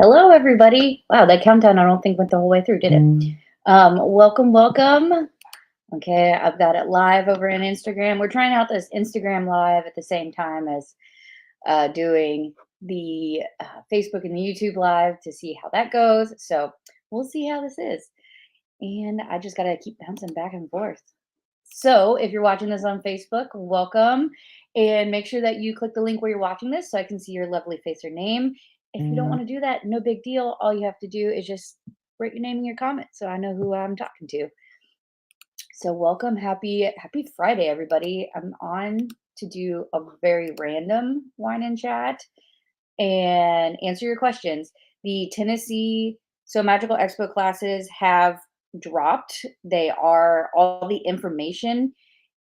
Hello, everybody. Wow, that countdown I don't think went the whole way through, did it? Welcome, welcome. Okay, I've got it live over in Instagram. We're trying out this Instagram live at the same time as doing the Facebook and the YouTube live to see how that goes. So we'll see how this is. And I just got to keep bouncing back and forth. So if you're watching this on Facebook, welcome. And make sure that you click the link where you're watching this so I can see your lovely face or name. If you don't want to do that, no big deal. All you have to do is just write your name in your comment so I know who I'm talking to. So welcome, happy Friday, everybody. I'm on to do a very random wine and chat and answer your questions. The Tennessee Sew Magical Expo classes have dropped. They are all the information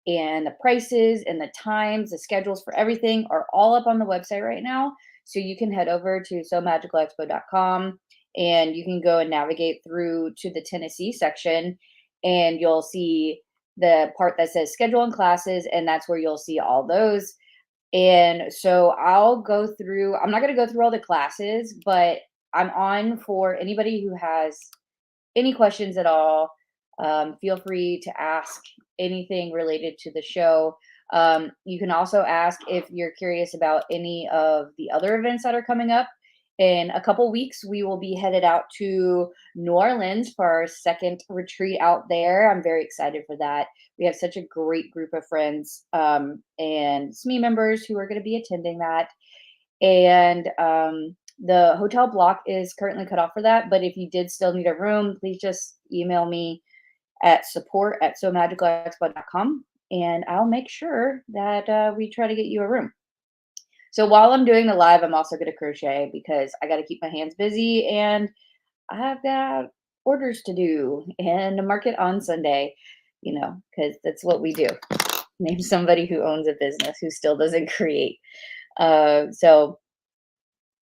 and the prices and the times, the schedules for everything are all up on the website right now. So you can head over to sewmagicalexpo.com and you can go and navigate through to the Tennessee section and you'll see the part that says schedule and classes, and that's where you'll see all those. And so I'll go through, I'm not going to go through all the classes, but I'm on for anybody who has any questions at all. Feel free to ask anything related to the show. You can also ask if you're curious about any of the other events that are coming up. In a couple weeks, we will be headed out to New Orleans for our second retreat out there. I'm very excited for that. We have such a great group of friends and SME members who are going to be attending that. And the hotel block is currently cut off for that. But if you did still need a room, please just email me at support@sewmagicalexpo.com and I'll make sure that we try to get you a room. So while I'm doing the live, I'm also going to crochet because I got to keep my hands busy and I've got orders to do and a market on Sunday, because that's what we do. Name somebody who owns a business who still doesn't create. So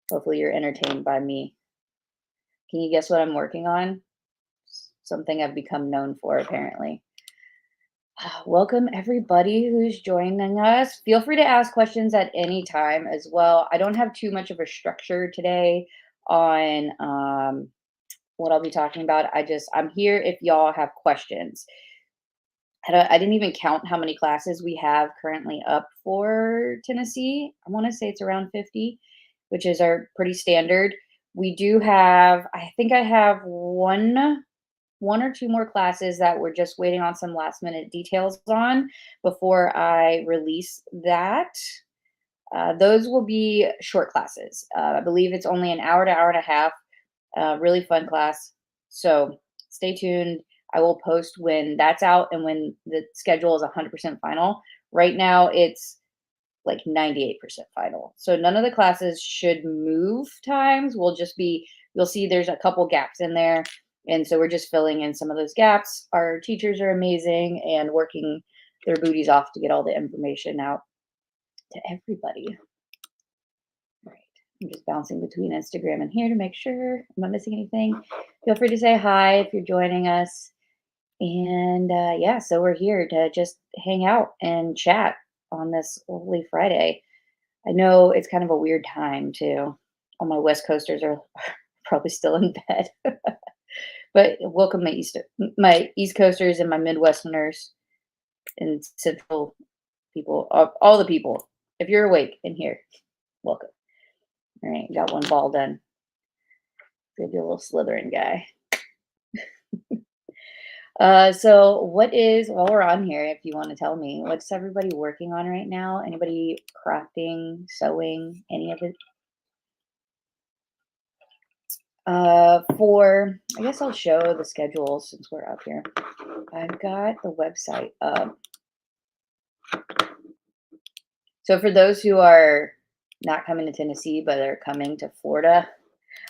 hopefully you're entertained by me. Can you guess what I'm working on? Something I've become known for, apparently. Welcome, everybody who's joining us. Feel free to ask questions at any time as well. I don't have too much of a structure today on what I'll be talking about. I'm here if y'all have questions. I didn't even count how many classes we have currently up for Tennessee. I want to say it's around 50, which is our pretty standard. We do have, I think I have one or two more classes that we're just waiting on some last minute details on before I release that. Those will be short classes. I believe it's only an hour to hour and a half. Really fun class. So stay tuned. I will post when that's out and when the schedule is 100% final. Right now, it's like 98% final. So none of the classes should move times. You'll see there's a couple gaps in there. And so we're just filling in some of those gaps. Our teachers are amazing and working their booties off to get all the information out to everybody. Right. I'm just bouncing between Instagram and here to make sure I'm not missing anything. Feel free to say hi if you're joining us. And yeah, so we're here to just hang out and chat on this lovely Friday. I know it's kind of a weird time too. All my West Coasters are probably still in bed. But welcome my East Coasters and my Midwesterners and Central people, all the people. If you're awake in here, welcome. All right, got one ball done. Gonna do a little slithering guy. So while we're on here, if you want to tell me, what's everybody working on right now? Anybody crafting, sewing, any of it? I guess I'll show the schedule since we're up here. I've got the website up. So for those who are not coming to Tennessee, but are coming to Florida,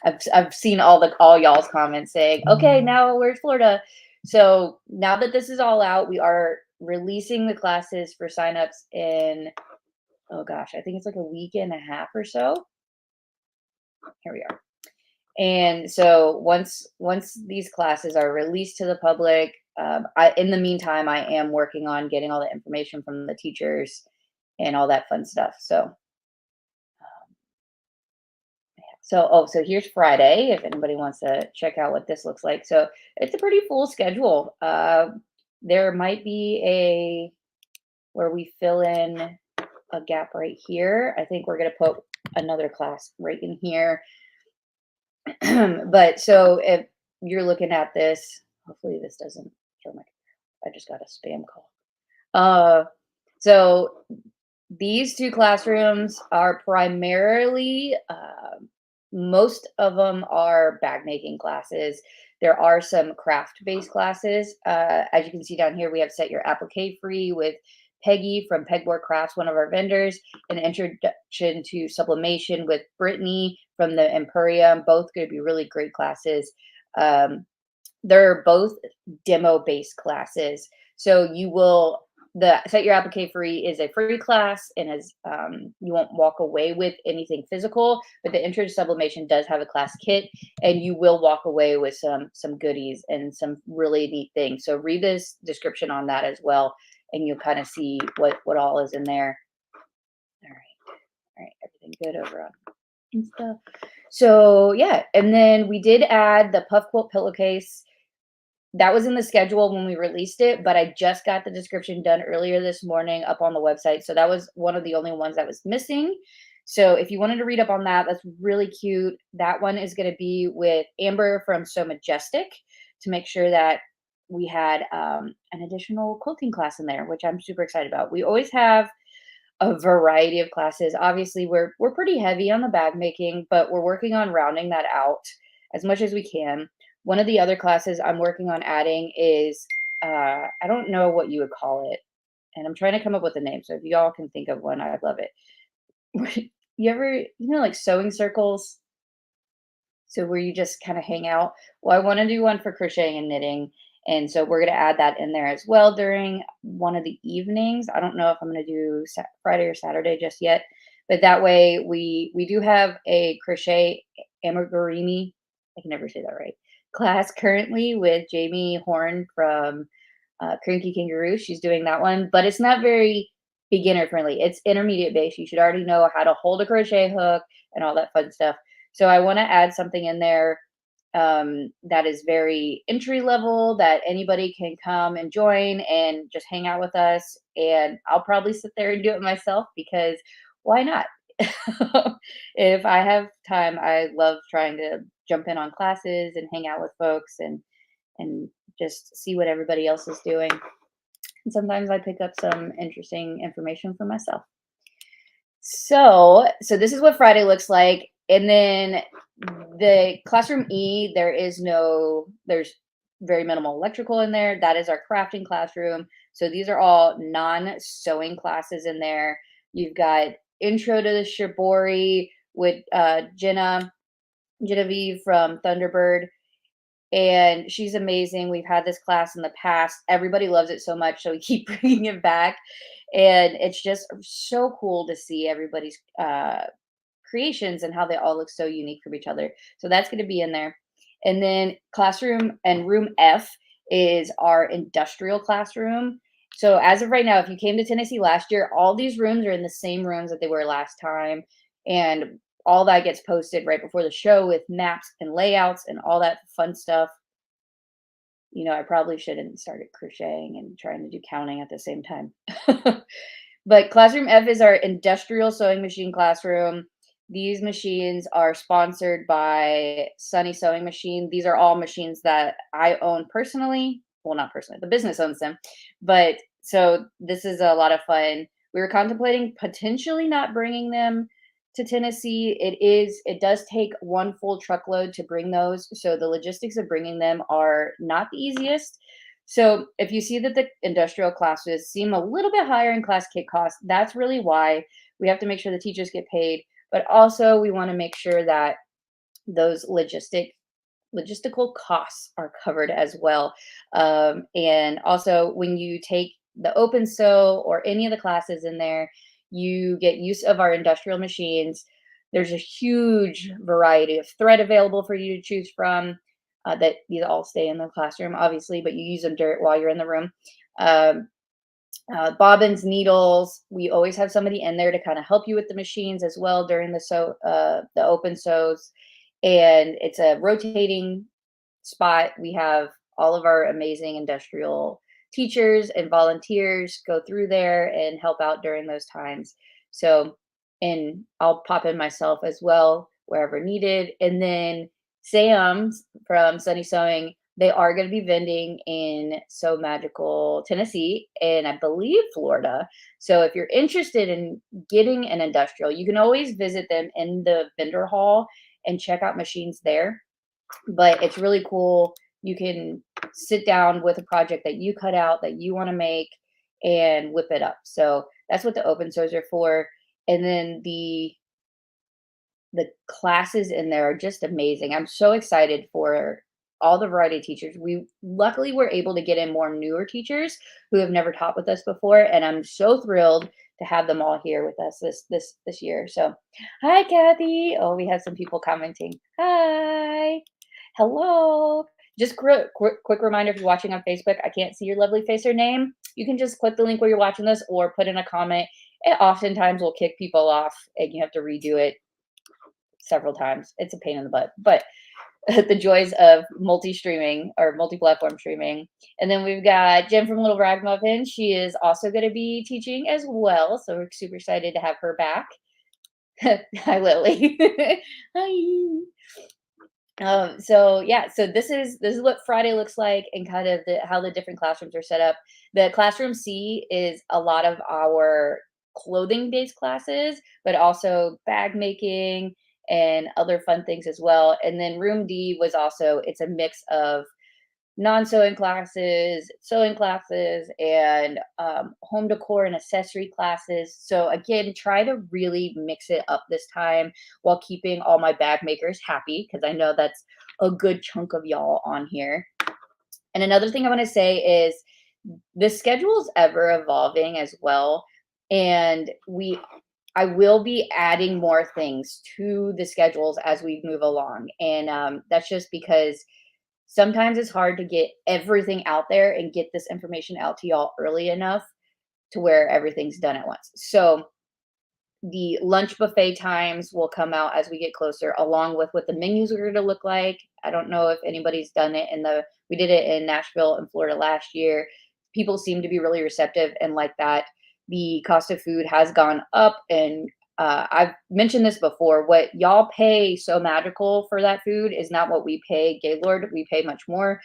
I've seen all y'all's comments saying, okay, now where's Florida? So now that this is all out, we are releasing the classes for signups in, oh gosh, I think it's like a week and a half or so. Here we are. And so once these classes are released to the public, in the meantime, I am working on getting all the information from the teachers and all that fun stuff. So So here's Friday, if anybody wants to check out what this looks like. So it's a pretty full schedule. There might be a where we fill in a gap right here. I think we're gonna put another class right in here. But so if you're looking at this, hopefully this doesn't show my. I just got a spam call. Uh, so these two classrooms are primarily, most of them are bag making classes. There are some craft based classes. As you can see down here, we have Set Your Applique Free with Peggy from Pegboard Crafts, one of our vendors, an introduction to sublimation with Brittany from the Emporium. Both going to be really great classes. Um, they're both demo based classes. So you will the Set Your Applique Free is a free class and is you won't walk away with anything physical, but the Intro to Sublimation does have a class kit, and you will walk away with some goodies and some really neat things. So read this description on that as well, and you'll kind of see what all is in there. All right, everything good over on Insta. So yeah, and then we did add the puff quilt pillowcase. That was in the schedule when we released it, but I just got the description done earlier this morning up on the website. So that was one of the only ones that was missing. So if you wanted to read up on that, that's really cute. That one is going to be with Amber from So Majestic to make sure that we had an additional quilting class in there, which I'm super excited about. We always have a variety of classes. Obviously, we're pretty heavy on the bag making, but we're working on rounding that out as much as we can. One of the other classes I'm working on adding is I don't know what you would call it, and I'm trying to come up with a name. So if y'all can think of one, I'd love it. You ever, like sewing circles? So where you just kind of hang out. Well, I want to do one for crocheting and knitting. And so we're going to add that in there as well during one of the evenings. I don't know if I'm going to do Friday or Saturday just yet, but that way we do have a crochet amigurumi. I can never say that right. Class currently with Jamie Horn from Cranky Kangaroo. She's doing that one, but it's not very beginner friendly. It's intermediate base. You should already know how to hold a crochet hook and all that fun stuff. So I want to add something in there that is very entry level that anybody can come and join and just hang out with us. And I'll probably sit there and do it myself because why not? If I have time, I love trying to jump in on classes and hang out with folks and just see what everybody else is doing. And sometimes I pick up some interesting information for myself. So this is what Friday looks like. And then the classroom E, there's very minimal electrical in there. That is our crafting classroom. So these are all non-sewing classes in there. You've got intro to the shibori with Genevieve from Thunderbird. And she's amazing. We've had this class in the past. Everybody loves it so much, so we keep bringing it back. And it's just so cool to see everybody's creations and how they all look so unique from each other. So that's going to be in there. And then classroom and room F is our industrial classroom. So as of right now, if you came to Tennessee last year, all these rooms are in the same rooms that they were last time. And all that gets posted right before the show with maps and layouts and all that fun stuff. I probably shouldn't started crocheting and trying to do counting at the same time. But classroom F is our industrial sewing machine classroom. These machines are sponsored by Sunny Sewing Machine. These are all machines that I own personally. Well, not personally, the business owns them. But so this is a lot of fun. We were contemplating potentially not bringing them to Tennessee. It does take one full truckload to bring those. So the logistics of bringing them are not the easiest. So if you see that the industrial classes seem a little bit higher in class kit costs, that's really why. We have to make sure the teachers get paid, but also we want to make sure that those logistical costs are covered as well. And also when you take the open sew or any of the classes in there, you get use of our industrial machines. There's a huge variety of thread available for you to choose from. That these all stay in the classroom, obviously, but you use them while you're in the room. Um, bobbins, needles. We always have somebody in there to kind of help you with the machines as well during the open sews. And it's a rotating spot. We have all of our amazing industrial teachers and volunteers go through there and help out during those times. So, and I'll pop in myself as well wherever needed. And then Sam's from Sunny Sewing, they are going to be vending in Sew Magical, Tennessee, and I believe Florida. So if you're interested in getting an industrial, you can always visit them in the vendor hall and check out machines there. But it's really cool. You can sit down with a project that you cut out that you want to make and whip it up. So that's what the open source are for. And then the classes in there are just amazing. I'm so excited for all the variety of teachers. We luckily were able to get in more newer teachers who have never taught with us before, and I'm so thrilled to have them all here with us this year. So, hi Kathy. Oh, we have some people commenting. Hi. Hello. Just quick reminder, if you're watching on Facebook, I can't see your lovely face or name. You can just click the link where you're watching this or put in a comment. It oftentimes will kick people off and you have to redo it several times. It's a pain in the butt, but the joys of multi-streaming or multi-platform streaming. And then we've got Jen from Little Ragmuffin. She is also going to be teaching as well. So we're super excited to have her back. Hi, Lily. Hi. So yeah, so this is what Friday looks like and kind of how the different classrooms are set up. The classroom C is a lot of our clothing based classes, but also bag making and other fun things as well. And then room D was also, it's a mix of sewing classes, and home decor and accessory classes. So again, try to really mix it up this time while keeping all my bag makers happy, because I know that's a good chunk of y'all on here. And another thing I want to say is the schedule is ever evolving as well. And I will be adding more things to the schedules as we move along. And that's just because sometimes it's hard to get everything out there and get this information out to y'all early enough to where everything's done at once. So the lunch buffet times will come out as we get closer, along with what the menus are going to look like. I don't know if anybody's done it we did it in Nashville and Florida last year. People seem to be really receptive and like that. The cost of food has gone up, and I've mentioned this before. What y'all pay So Magical for that food is not what we pay Gaylord. We pay much more.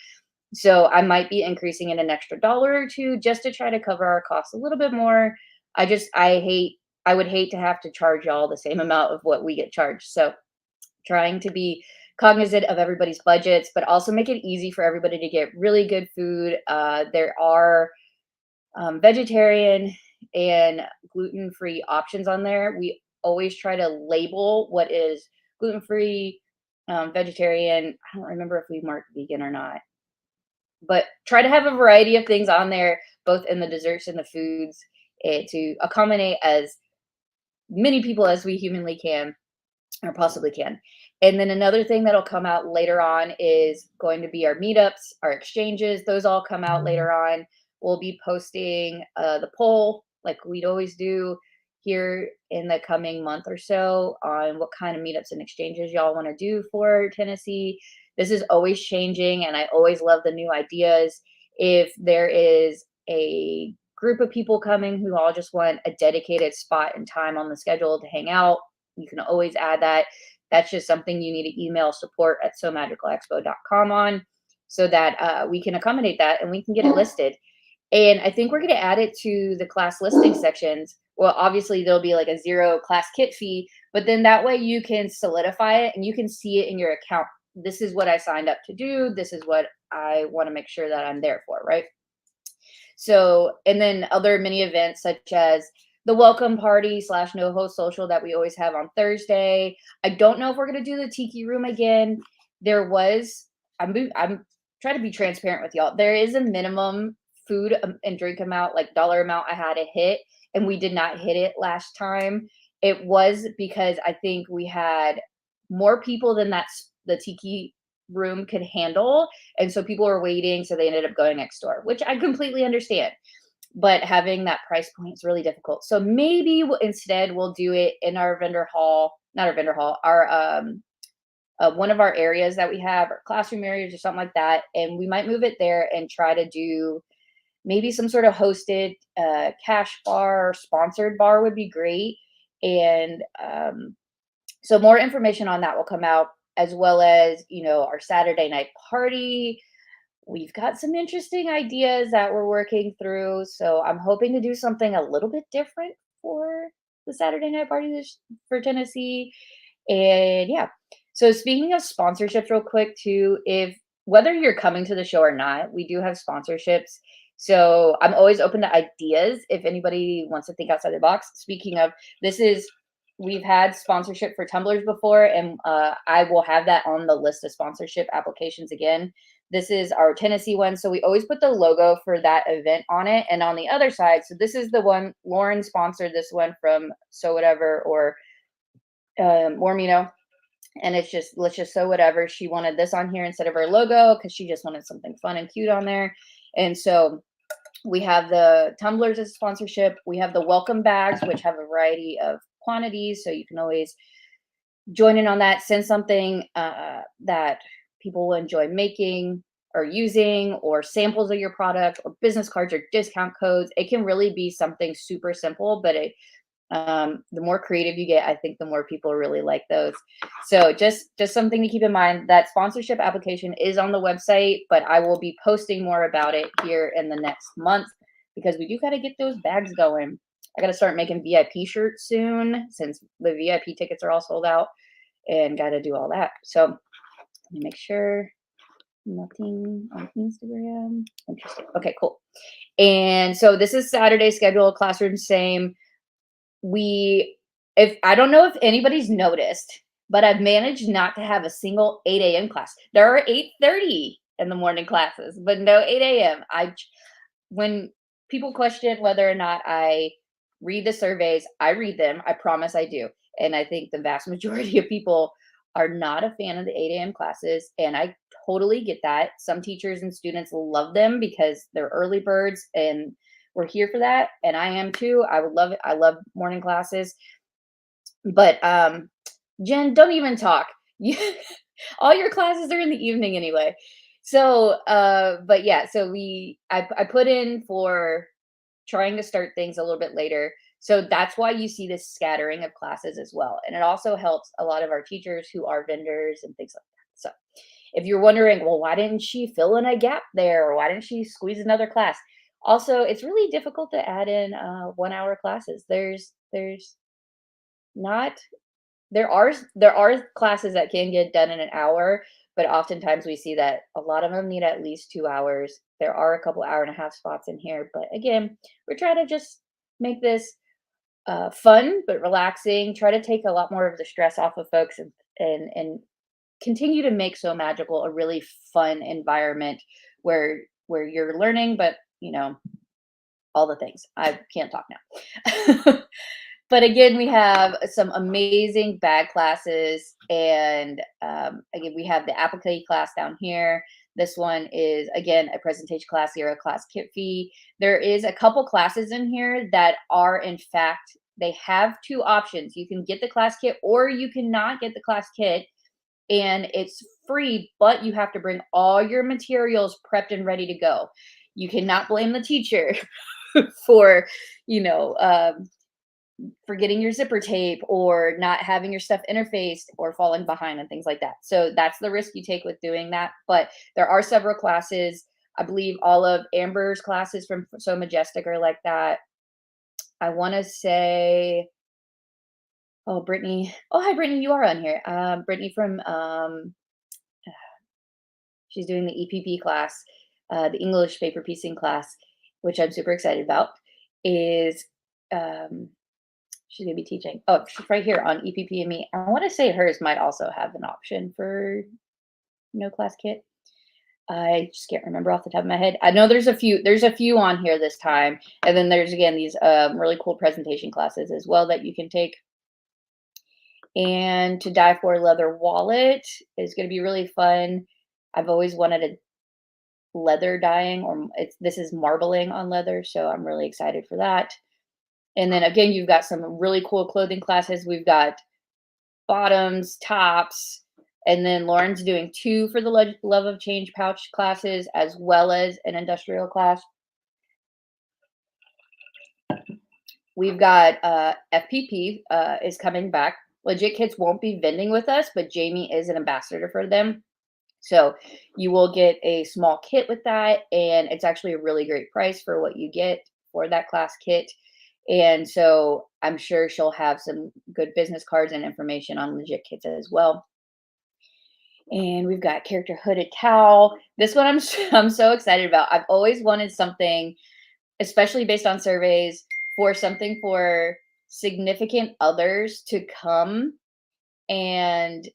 So I might be increasing it an extra dollar or two just to try to cover our costs a little bit more. I would hate to have to charge y'all the same amount of what we get charged. So trying to be cognizant of everybody's budgets, but also make it easy for everybody to get really good food. There are vegetarian and gluten-free options on there. We always try to label what is gluten-free, vegetarian. I don't remember if we marked vegan or not, but try to have a variety of things on there, both in the desserts and the foods, to accommodate as many people as we humanly can or possibly can. And then another thing that'll come out later on is going to be our meetups, our exchanges. Those all come out later on. We'll be posting the poll like we'd always do here in the coming month or so on what kind of meetups and exchanges y'all want to do for Tennessee. This is always changing, and I always love the new ideas. If there is a group of people coming who all just want a dedicated spot and time on the schedule to hang out, you can always add that. That's just something you need to email support@sewmagicalexpo.com on, so that we can accommodate that and we can get it listed. And I think we're going to add it to the class listing sections. Well, obviously there'll be like a zero class kit fee, but then that way you can solidify it and you can see it in your account. This is what I signed up to do. This is what I want to make sure that I'm there for, right? So, and then other mini events such as the welcome party / no host social that we always have on Thursday. I don't know if we're going to do the tiki room again. I'm trying to be transparent with y'all. There is a minimum food and drink amount, like dollar amount I had to hit, and we did not hit it last time. It was because I think we had more people than the tiki room could handle, and so people were waiting, so they ended up going next door, which I completely understand. but having that price point is really difficult. So maybe instead we'll do it in our vendor hall, not our vendor hall, our one of our areas that we have, our classroom areas or something like that, and we might move it there and try to do maybe some sort of hosted cash bar or sponsored bar would be great. And so more information on that will come out, as well as, our Saturday night party. We've got some interesting ideas that we're working through. So I'm hoping to do something a little bit different for the Saturday night party for Tennessee. And yeah. So speaking of sponsorships, real quick too, if whether you're coming to the show or not, we do have sponsorships. So I'm always open to ideas if anybody wants to think outside the box. Speaking of, this is we've had sponsorship for tumblers before, and I will have that on the list of sponsorship applications again. This is our Tennessee one, so we always put the logo for that event on it. And on the other side, so this is the one Lauren sponsored this one from So Whatever or Mormino, and it's just let's just sew whatever. She wanted this on here instead of her logo because she just wanted something fun and cute on there. And so we have the tumblers as sponsorship. We have the welcome bags, which have a variety of quantities, so you can always join in on that. Send something that people will enjoy making or using, or samples of your product, or business cards or discount codes. It can really be something super simple, but the more creative you get, I think the more people really like those. So just something to keep in mind. That sponsorship application is on the website, but I will be posting more about it here in the next month, because we do got to get those bags going. I got to start making VIP shirts soon, since the VIP tickets are all sold out, and got to do all that. So let me make sure nothing on Instagram. Interesting. Okay, cool. And so this is Saturday schedule, classroom same. If I don't know if anybody's noticed, but I've managed not to have a single 8 a.m. class. There are 8:30 in the morning classes, but no 8 a.m. When people question whether or not I read the surveys, I read them. I promise I do. And I think the vast majority of people are not a fan of the 8 a.m. classes. And I totally get that. Some teachers and students love them because they're early birds, and we're here for that. And I am too. I would love it. I love morning classes. But Jen, don't even talk. All your classes are in the evening anyway. So but yeah, so I put in for trying to start things a little bit later. So that's why you see this scattering of classes as well. And it also helps a lot of our teachers who are vendors and things like that. So if you're wondering, well, why didn't she fill in a gap there? Or why didn't she squeeze another class? Also, it's really difficult to add in 1 hour classes. There's not there are classes that can get done in an hour, but oftentimes we see that a lot of them need at least 2 hours. There are a couple hour and a half spots in here, but again, we're trying to just make this fun but relaxing. Try to take a lot more of the stress off of folks, and continue to make So Magical a really fun environment where you're learning, but all the things. I can't talk now. But again, we have some amazing bag classes, and again, we have the applique class down here. This one is again a presentation class, 0 class kit fee. There is a couple classes in here that are, in fact, they have two options. You can get the class kit, or you cannot get the class kit, and it's free, but you have to bring all your materials prepped and ready to go. You cannot blame the teacher for, you know, forgetting your zipper tape, or not having your stuff interfaced, or falling behind and things like that. So that's the risk you take with doing that. But there are several classes. I believe all of Amber's classes from So Majestic are like that. I want to say, oh, Brittany. Oh, hi, Brittany. You are on here. Brittany from, she's doing the EPP class, the English paper piecing class, which I'm super excited about, is, she's going to be teaching. Oh, she's right here on EPP and me. I want to say hers might also have an option for no class kit. I just can't remember off the top of my head. I know there's a few on here this time. And then there's, again, these really cool presentation classes as well that you can take. And To Die For Leather Wallet is going to be really fun. I've always wanted leather dyeing, or this is marbling on leather, so I'm really excited for that. And then again, you've got some really cool clothing classes. We've got bottoms, tops, and then Lauren's doing 2 for the Love of Change pouch classes, as well as an industrial class. We've got FPP is coming back. Legit Kits won't be vending with us, but Jamie is an ambassador for them. So you will get a small kit with that, and it's actually a really great price for what you get for that class kit. And so I'm sure she'll have some good business cards and information on Legit Kits as well. And we've got character hooded towel. This one I'm so excited about. I've always wanted something, especially based on surveys, for something for significant others to come and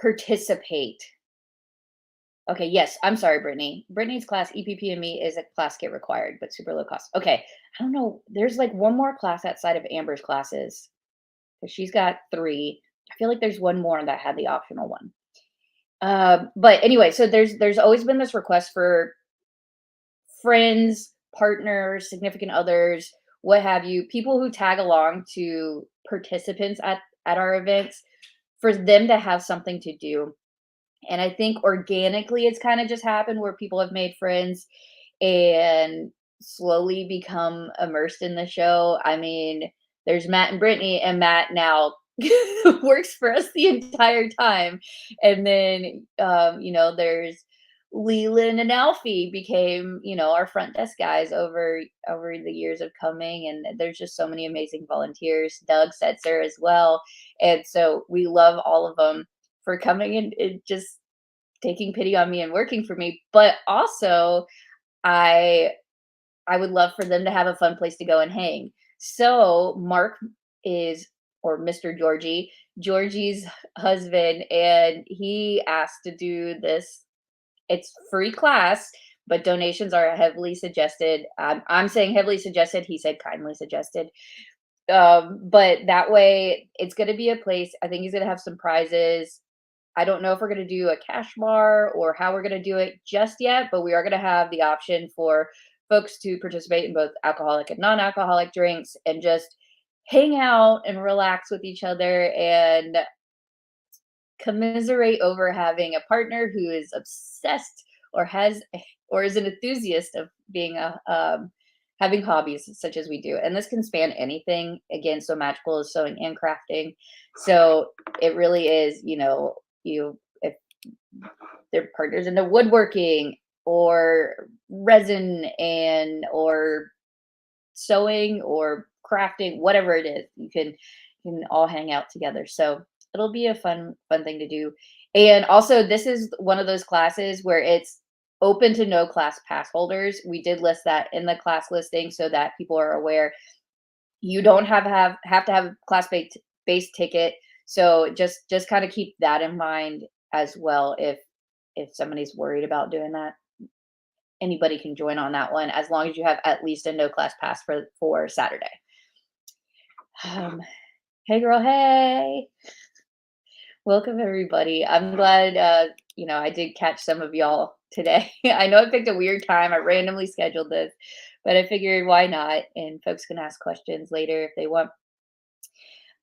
participate. Okay, yes, I'm sorry, Brittany. Brittany's class, EPP and me, is a class kit required, but super low cost. Okay, I don't know. There's like one more class outside of Amber's classes, because she's got 3. I feel like there's one more that had the optional one. But anyway, so there's always been this request for friends, partners, significant others, what have you, people who tag along to participants at our events, for them to have something to do. And I think organically it's kind of just happened where people have made friends and slowly become immersed in the show. I mean, there's Matt and Brittany, and Matt now works for us the entire time. And then, there's Leland and Alfie became, our front desk guys over the years of coming. And there's just so many amazing volunteers. Doug Setzer as well. And so we love all of them for coming and just taking pity on me and working for me. But also, I I would love for them to have a fun place to go and hang. So Mark is, or Mr. Georgie's husband, and he asked to do this. It's free class, but donations are heavily suggested. I'm saying heavily suggested. He said kindly suggested. But that way, it's going to be a place. I think he's going to have some prizes. I don't know if we're going to do a cash bar or how we're going to do it just yet, but we are going to have the option for folks to participate in both alcoholic and non-alcoholic drinks and just hang out and relax with each other and commiserate over having a partner who is obsessed or has or is an enthusiast of being a having hobbies such as we do. And this can span anything. Again, so magical is sewing and crafting. So it really is, you if their partners into woodworking or resin and or sewing or crafting, whatever it is, you can all hang out together. So it'll be a fun thing to do. And also, this is one of those classes where it's open to no class pass holders. We did list that in the class listing so that people are aware. You don't have to have a class based ticket. So just kind of keep that in mind as well. If somebody's worried about doing that, anybody can join on that one as long as you have at least a no class pass for Saturday. Hey girl, hey. Welcome everybody. I'm glad I did catch some of y'all today. I know I picked a weird time. I randomly scheduled this, but I figured why not? And folks can ask questions later if they want.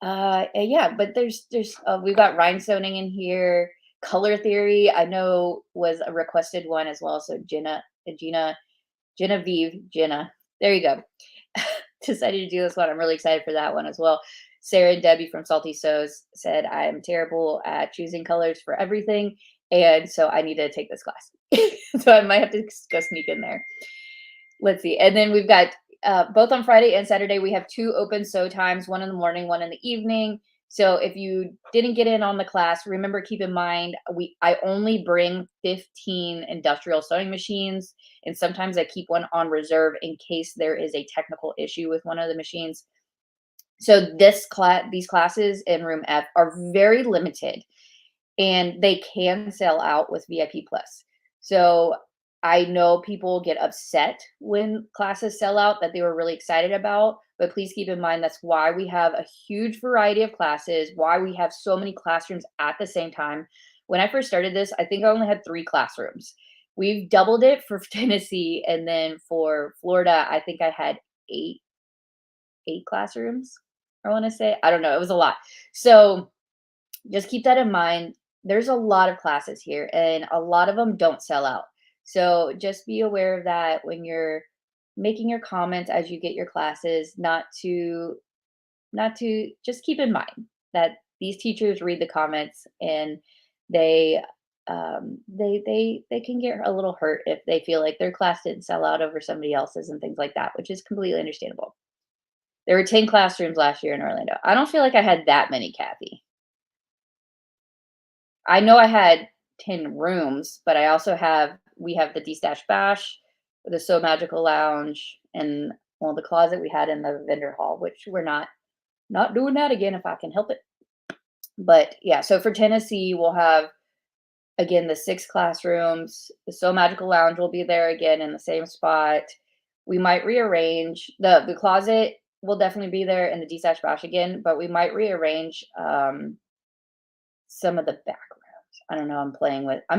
And yeah, but there's we've got rhinestoning in here. Color theory, I know, was a requested one as well. So Jenna, there you go. Decided to do this one. I'm really excited for that one as well. Sarah and Debbie from Salty Sews said, I am terrible at choosing colors for everything. And so I need to take this class. So I might have to go sneak in there. Let's see. And then we've got both on Friday and Saturday, we have 2 open sew times, one in the morning, one in the evening. So if you didn't get in on the class, remember, keep in mind, I only bring 15 industrial sewing machines. And sometimes I keep one on reserve in case there is a technical issue with one of the machines. So these classes in room F are very limited, and they can sell out with VIP plus. So I know people get upset when classes sell out that they were really excited about, but please keep in mind that's why we have a huge variety of classes, why we have so many classrooms at the same time. When I first started this, I think I only had 3 classrooms. We've doubled it for Tennessee, and then for Florida, I think I had 8 8 classrooms, I wanna say. I don't know, it was a lot. So, just keep that in mind. There's a lot of classes here, and a lot of them don't sell out. So, just be aware of that when you're making your comments as you get your classes, not to just keep in mind that these teachers read the comments and they they can get a little hurt if they feel like their class didn't sell out over somebody else's and things like that, which is completely understandable. There were 10 classrooms last year in Orlando. I don't feel like I had that many, Kathy. I know I had 10 rooms, but I also have we have the D-Stash Bash, the So Magical Lounge, and well, the closet we had in the vendor hall, which we're not doing that again if I can help it. But yeah, so for Tennessee, we'll have again the 6 classrooms. The So Magical Lounge will be there again in the same spot. We might rearrange the closet will definitely be there in the D-Stash Bash again, but we might rearrange some of the back rooms. I don't know. I'm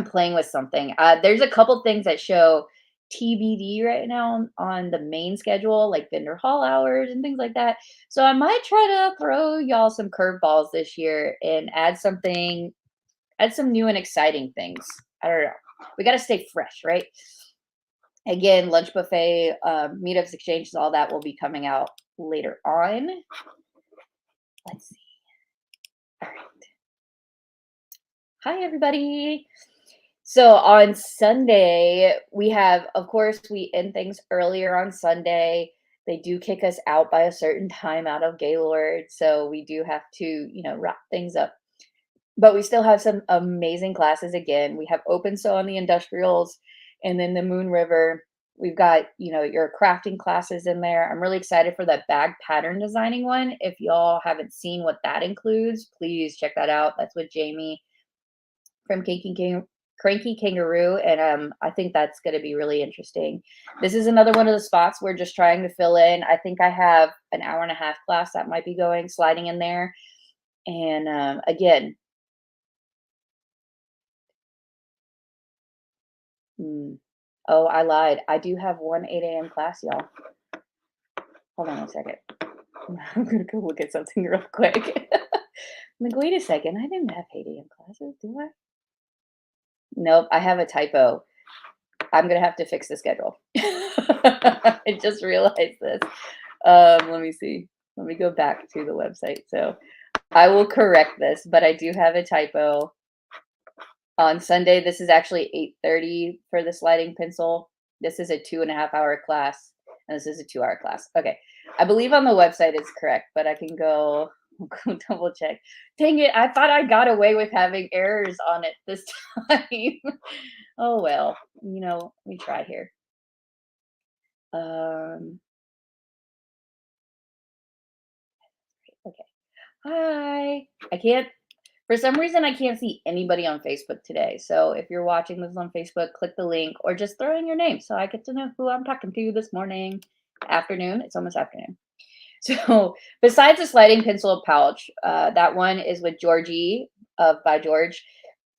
playing with something. There's a couple things that show TBD right now on the main schedule, like vendor hall hours and things like that. So I might try to throw y'all some curveballs this year and add some new and exciting things. I don't know. We got to stay fresh, right? Again, lunch buffet, meetups, exchanges, all that will be coming out later on. Let's see. All right. Hi, everybody. So on Sunday, we have, of course, we end things earlier on Sunday. They do kick us out by a certain time out of Gaylord. So we do have to, wrap things up. But we still have some amazing classes again. We have open sew on the industrials and then the Moon River. We've got, your crafting classes in there. I'm really excited for that bag pattern designing one. If y'all haven't seen what that includes, please check that out. That's with Jamie from Cranky Kangaroo, and I think that's going to be really interesting. This is another one of the spots we're just trying to fill in. I think I have an hour and a half class that might be sliding in there. And again, oh, I lied. I do have one 8 a.m. class, y'all. Hold on a second. I'm going to go look at something real quick. I'm like, wait a second. I didn't have 8 a.m. classes, do I? Nope, I have a typo. I'm gonna have to fix the schedule. I just realized this. Let me see. Let me go back to the website. So I will correct this, but I do have a typo. On Sunday, this is actually 8:30 for the sliding pencil. This is a 2.5 hour class, and this is a 2 hour class. Okay. I believe on the website it's correct, but I can go double check. Dang it, I thought I got away with having errors on it this time. Oh well, we try here. Um, okay. Hi. For some reason, I can't see anybody on Facebook today. So if you're watching this on Facebook, click the link or just throw in your name so I get to know who I'm talking to this morning, afternoon. It's almost afternoon. So besides the sliding pencil pouch, that one is with Georgie of By George.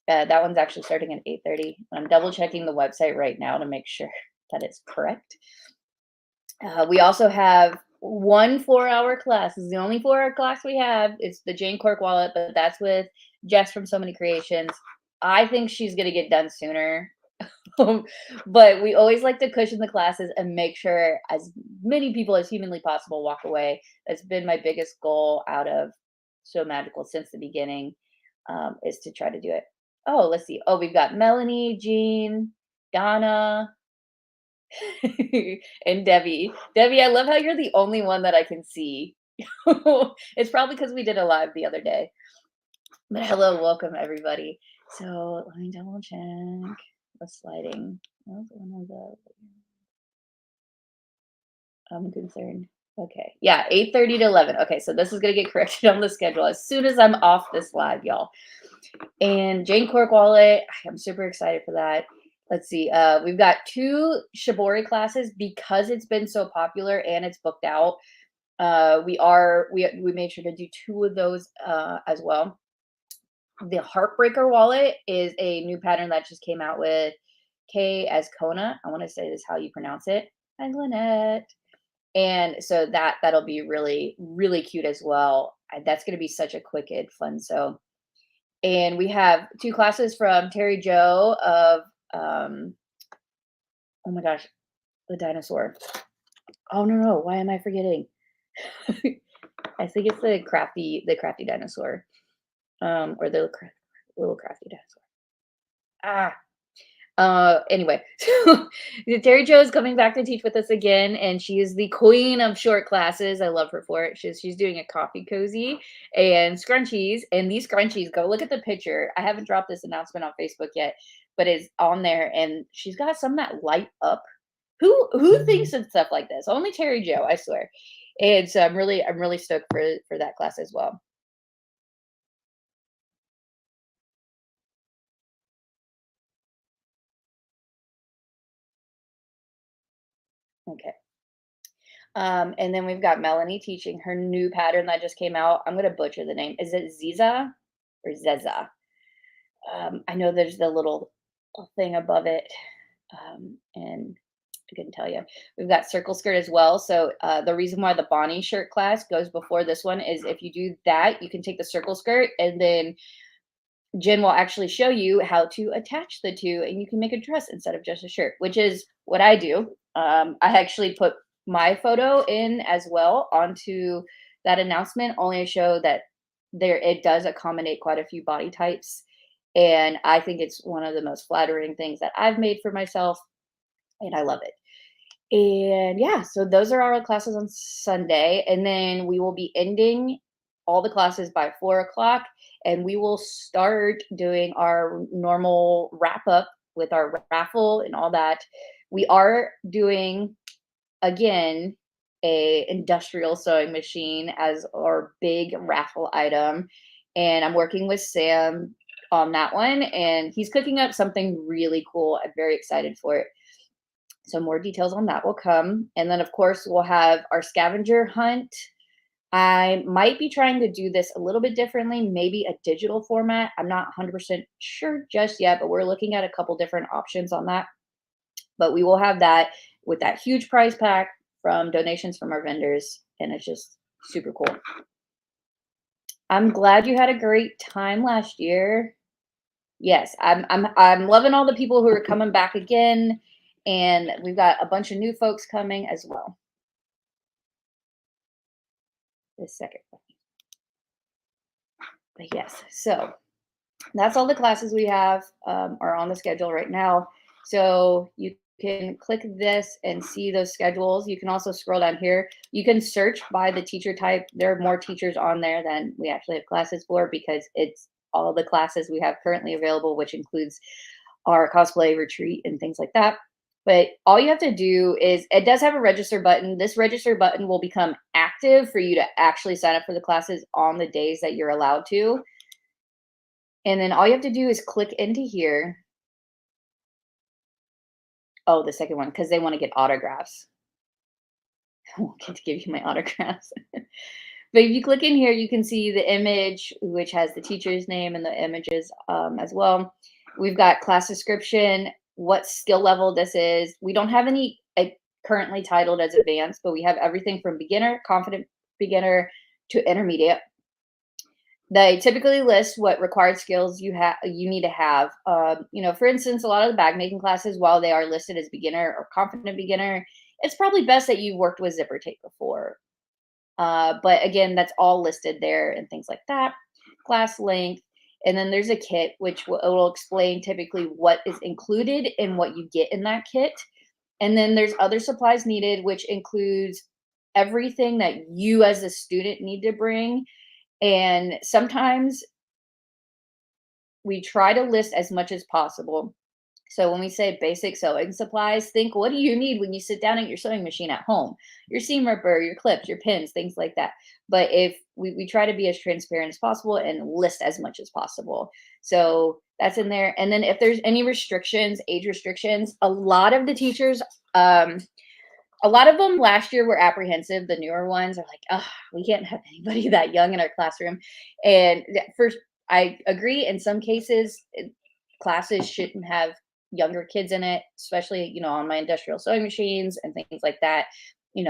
That one's actually starting at 8:30. I'm double checking the website right now to make sure that it's correct. We also have one 4 hour class. This is the only 4 hour class we have. It's the Jane Cork wallet, but that's with Jess from So Many Creations. I think she's going to get done sooner. But we always like to cushion the classes and make sure as many people as humanly possible walk away. That's been my biggest goal out of So Magical since the beginning, is to try to do it. Oh, let's see. Oh, we've got Melanie, Jean, Donna, and Debbie. Debbie, I love how you're the only one that I can see. It's probably because we did a live the other day. But hello, welcome everybody. So let me double check the sliding. I'm concerned. Okay. Yeah, 8:30 to 11. Okay, so this is gonna get corrected on the schedule as soon as I'm off this live, y'all. And Jane Cork wallet, I'm super excited for that. Let's see. We've got 2 Shibori classes because it's been so popular and it's booked out. We made sure to do 2 of those as well. The Heartbreaker wallet is a new pattern that just came out with K as Kona. I want to say this is how you pronounce it. Hi, Lynette. And so that'll be really, really cute as well. That's going to be such a quick and fun. So, and we have two classes from Terry Joe of, oh my gosh, the dinosaur. Oh no, no, why am I forgetting? I think it's the crafty dinosaur, or the little crafty dinosaur. Ah, anyway, so Terry Jo is coming back to teach with us again, and she is the queen of short classes. I love her for it. She's doing a coffee cozy and scrunchies, and these scrunchies, go look at the picture. I haven't dropped this announcement on Facebook yet, but it's on there, and she's got some that light up. Who thinks of stuff like this? Only Terry Jo, I swear. And so I'm really stoked for that class as well. Okay. And then we've got Melanie teaching her new pattern that just came out. I'm gonna butcher the name. Is it Ziza or Zeza? I know there's the little thing above it, and I couldn't tell you. We've got circle skirt as well. So the reason why the Bonnie shirt class goes before this one is if you do that, you can take the circle skirt, and then Jen will actually show you how to attach the two, and you can make a dress instead of just a shirt, which is what I do. I actually put my photo in as well onto that announcement, only to show that there it does accommodate quite a few body types. And I think it's one of the most flattering things that I've made for myself, and I love it. And yeah, so those are our classes on Sunday. And then we will be ending all the classes by 4 o'clock. And we will start doing our normal wrap up with our raffle and all that. We are doing again a industrial sewing machine as our big raffle item. And I'm working with Sam on that one. And he's cooking up something really cool. I'm very excited for it. So more details on that will come. And then of course we'll have our scavenger hunt. I might be trying to do this a little bit differently, maybe a digital format. I'm not 100% sure just yet, but we're looking at a couple different options on that. But we will have that with that huge prize pack from donations from our vendors, and it's just super cool. I'm glad you had a great time last year. Yes, I'm loving all the people who are coming back again, and we've got a bunch of new folks coming as well. This second one. But yes, so that's all the classes we have are on the schedule right now. So you can click this and see those schedules. You can also scroll down here. You can search by the teacher type. There are more teachers on there than we actually have classes for, because it's all the classes we have currently available, which includes our cosplay retreat and things like that. But all you have to do is, it does have a register button. This register button will become active for you to actually sign up for the classes on the days that you're allowed to. And then all you have to do is click into here. Oh, the second one, because they want to get autographs. I won't get to give you my autographs. But if you click in here, you can see the image, which has the teacher's name and the images as well. We've got class description, what skill level this is. We don't have any currently titled as advanced, but we have everything from beginner, confident beginner to intermediate. They typically list what required skills you need to have. For instance, a lot of the bag making classes, while they are listed as beginner or confident beginner, it's probably best that you've worked with zipper tape before. But again, that's all listed there and things like that. Class length. And then there's a kit, which will explain typically what is included and what you get in that kit. And then there's other supplies needed, which includes everything that you as a student need to bring. And sometimes we try to list as much as possible. So when we say basic sewing supplies, think, what do you need when you sit down at your sewing machine at home? Your seam ripper, your clips, your pins, things like that. But if we try to be as transparent as possible and list as much as possible. So that's in there. And then if there's any restrictions, age restrictions, a lot of the teachers, a lot of them last year were apprehensive. The newer ones are like, oh, we can't have anybody that young in our classroom. And first, I agree. In some cases, classes shouldn't have younger kids in it, especially, on my industrial sewing machines and things like that.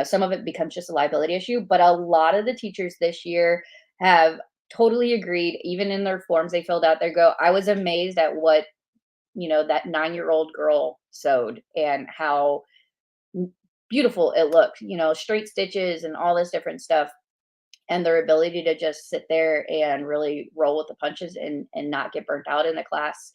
Some of it becomes just a liability issue, but a lot of the teachers this year have totally agreed. Even in their forms they filled out, they go, I was amazed at what, that 9-year-old girl sewed and how beautiful it looked, straight stitches and all this different stuff, and their ability to just sit there and really roll with the punches and not get burnt out in the class.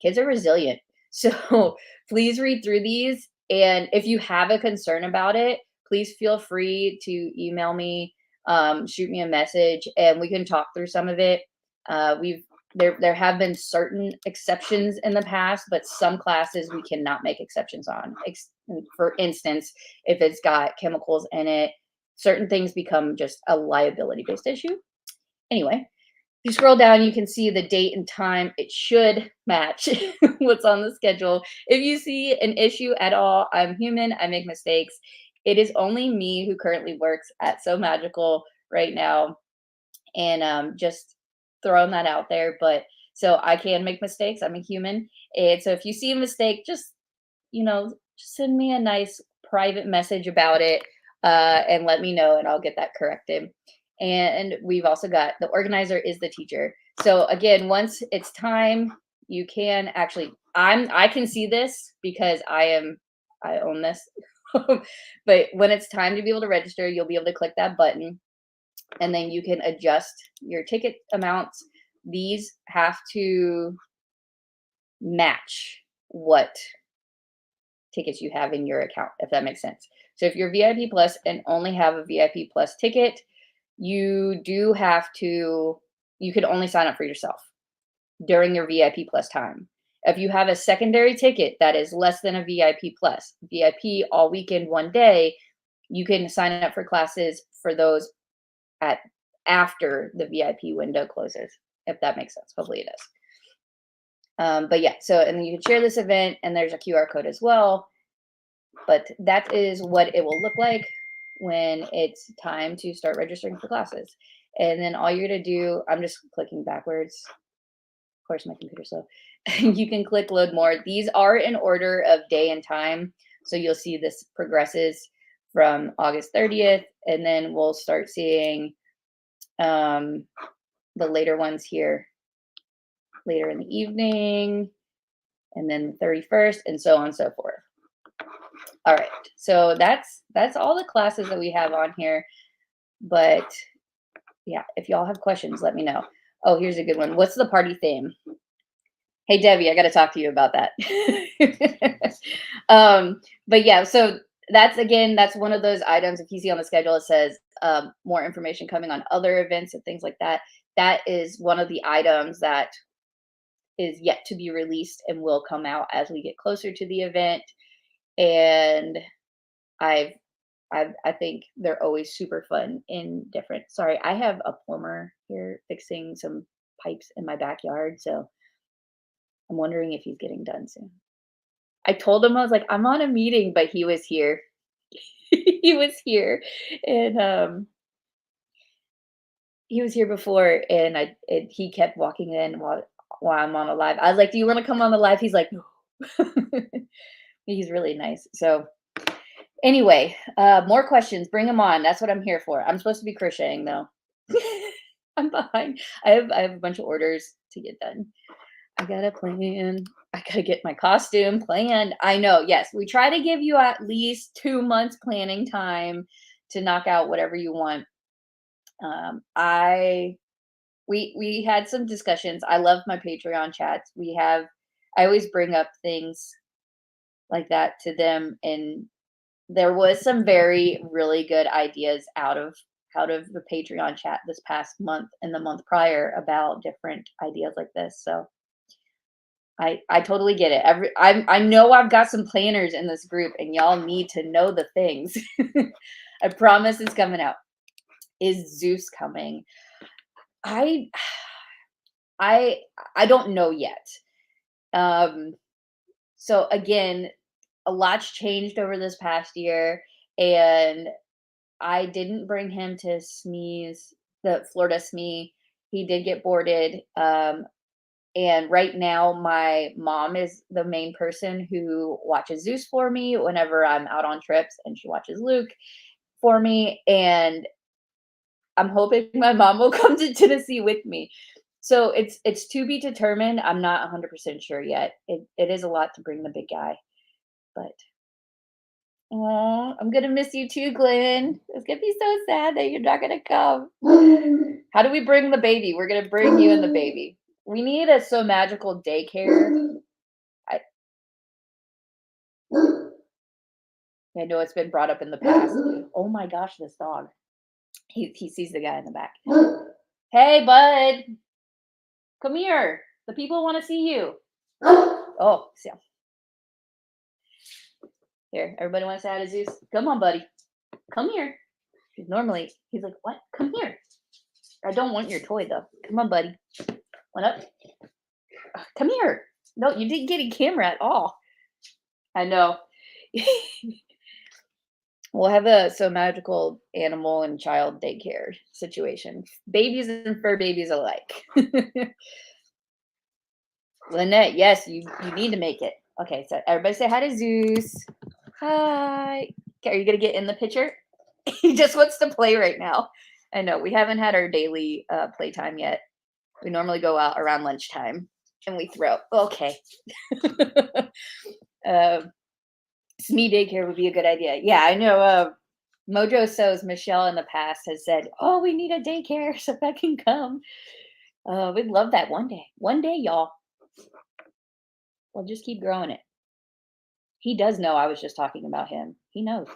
Kids are resilient. So please read through these. And if you have a concern about it, please feel free to email me, shoot me a message, and we can talk through some of it. We've there have been certain exceptions in the past, but some classes we cannot make exceptions on. For instance, if it's got chemicals in it, certain things become just a liability based issue. Anyway, you scroll down, you can see the date and time. It should match what's on the schedule. If you see an issue at all, I'm human, I make mistakes. It is only me who currently works at Sew Magical right now, and just throwing that out there. But so I can make mistakes. I'm a human, and so if you see a mistake, just just send me a nice private message about it, and let me know, and I'll get that corrected. And we've also got the organizer is the teacher. So again, once it's time, you can actually, I can see this because I own this. But when it's time to be able to register, you'll be able to click that button, and then you can adjust your ticket amounts. These have to match what tickets you have in your account, if that makes sense. So if you're VIP plus and only have a VIP plus ticket, you do have to, you can only sign up for yourself during your VIP plus time. If you have a secondary ticket that is less than a VIP plus, VIP all weekend, one day, you can sign up for classes for those at after the VIP window closes, if that makes sense. Hopefully it does. But yeah, so, and then you can share this event, and there's a QR code as well. But that is what it will look like when it's time to start registering for classes. And then all you're going to do, I'm just clicking backwards. Of course, my computer's slow. You can click load more. These are in order of day and time. So you'll see this progresses from August 30th, and then we'll start seeing the later ones here later in the evening, and then the 31st, and so on and so forth. All right, so that's all the classes that we have on here. But yeah, if y'all have questions, let me know. Oh, here's a good one. What's the party theme? Hey, Debbie, I got to talk to you about that. But yeah, so that's one of those items. If you see on the schedule, it says more information coming on other events and things like that. That is one of the items that is yet to be released and will come out as we get closer to the event. And I think they're always super fun and different. Sorry, I have a plumber here fixing some pipes in my backyard, so I'm wondering if he's getting done soon. I told him, I was like, I'm on a meeting, but he was here. He was here, and he was here before, and he kept walking in while I'm on a live. I was like, "Do you want to come on the live?" He's like, "No." He's really nice. So anyway, more questions. Bring them on. That's what I'm here for. I'm supposed to be crocheting though. I'm behind. I have a bunch of orders to get done. I gotta plan. I gotta get my costume planned. I know. Yes, we try to give you at least 2 months planning time to knock out whatever you want. We had some discussions. I love my Patreon chats. I always bring up things like that to them, and there was some very really good ideas out of the Patreon chat this past month and the month prior about different ideas like this. So I totally get it. I know I've got some planners in this group, and y'all need to know the things. I promise it's coming out. Is Zeus coming? I I don't know yet. So again, a lot's changed over this past year, and I didn't bring him to SMES, the Florida SME. He did get boarded. And right now, my mom is the main person who watches Zeus for me whenever I'm out on trips, and she watches Luke for me. And I'm hoping my mom will come to Tennessee with me. So it's to be determined. I'm not 100% sure yet. It is a lot to bring the big guy, but I'm gonna miss you too, Glenn. It's gonna be so sad that you're not gonna come. How do we bring the baby? We're gonna bring you and the baby. We need a So Magical daycare. I, I know it's been brought up in the past. Oh my gosh, this dog. He sees the guy in the back. Hey, bud, come here. The people want to see you. Oh, see. Here, everybody wants to say hi to Zeus. Come on, buddy. Come here. Normally, he's like, what? Come here. I don't want your toy, though. Come on, buddy. What up? Come here. No, you didn't get a camera at all. I know. We'll have a So Magical animal and child daycare situation. Babies and fur babies alike. Lynette, yes, you need to make it. Okay, so everybody say hi to Zeus. Hi. Okay, are you gonna get in the picture? He just wants to play right now. I know we haven't had our daily playtime yet. We normally go out around lunchtime and we throw. Okay. SME daycare would be a good idea. Yeah, I know. Mojo Sews Michelle in the past has said, "Oh, we need a daycare so I can come." We'd love that one day. One day, y'all. We'll just keep growing it. He does know I was just talking about him. He knows.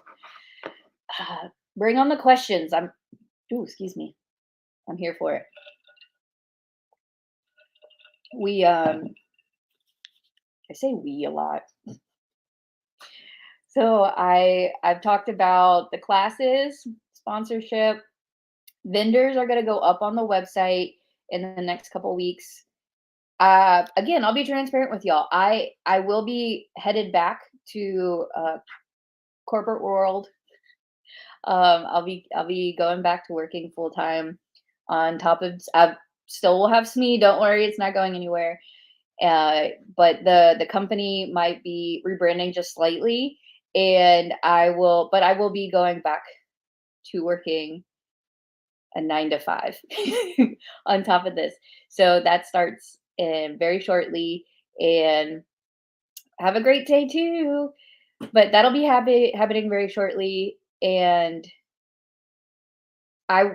Bring on the questions. Ooh, excuse me. I'm here for it. I say we a lot. So I've talked about the classes, sponsorship, vendors are going to go up on the website in the next couple weeks. Again, I'll be transparent with y'all. I will be headed back to corporate world. I'll be going back to working full time. On top of, I still will have SME. Don't worry, it's not going anywhere. But the company might be rebranding just slightly, and I will be going back to working a 9 to 5 on top of this. So that starts very shortly, and have a great day too. But that'll be happening very shortly, and I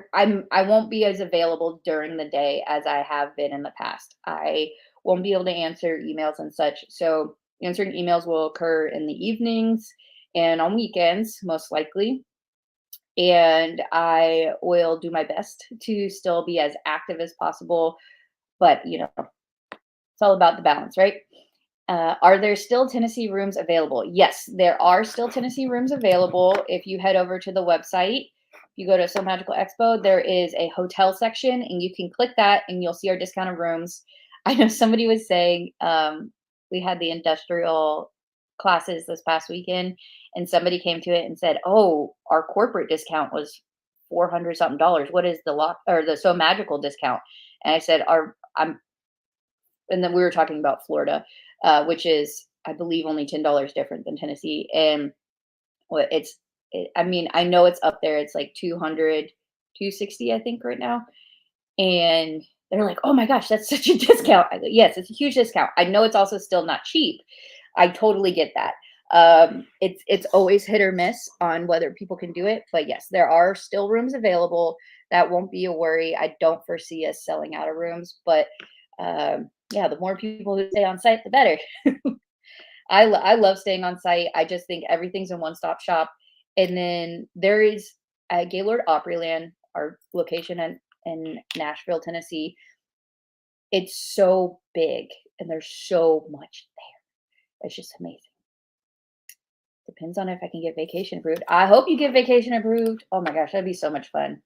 won't be as available during the day as I have been in the past. I won't be able to answer emails and such. So answering emails will occur in the evenings and on weekends, most likely. And I will do my best to still be as active as possible. But it's all about the balance, right? Are there still Tennessee rooms available? Yes, there are still Tennessee rooms available. If you head over to the website, you go to Sew Magical Expo, there is a hotel section, and you can click that, and you'll see our discounted rooms. I know somebody was saying we had the industrial classes this past weekend, and somebody came to it and said, "Oh, our corporate discount was 400 something dollars. What is the lock or the So Magical discount?" And I said, and then we were talking about Florida, which is, I believe, only $10 different than Tennessee. And well, I mean, I know it's up there. It's like 200, 260, I think, right now. And they're like, "Oh my gosh, that's such a discount." I go, "Yes, it's a huge discount. I know it's also still not cheap. I totally get that." It's always hit or miss on whether people can do it, but yes, there are still rooms available. That won't be a worry. I don't foresee us selling out of rooms, but yeah, the more people who stay on site, the better. I love staying on site. I just think everything's in one stop shop. And then there is at Gaylord Opryland, our location in Nashville, Tennessee. It's so big and there's so much there. It's just amazing. Depends on if I can get vacation approved. I hope you get vacation approved. Oh my gosh, that'd be so much fun.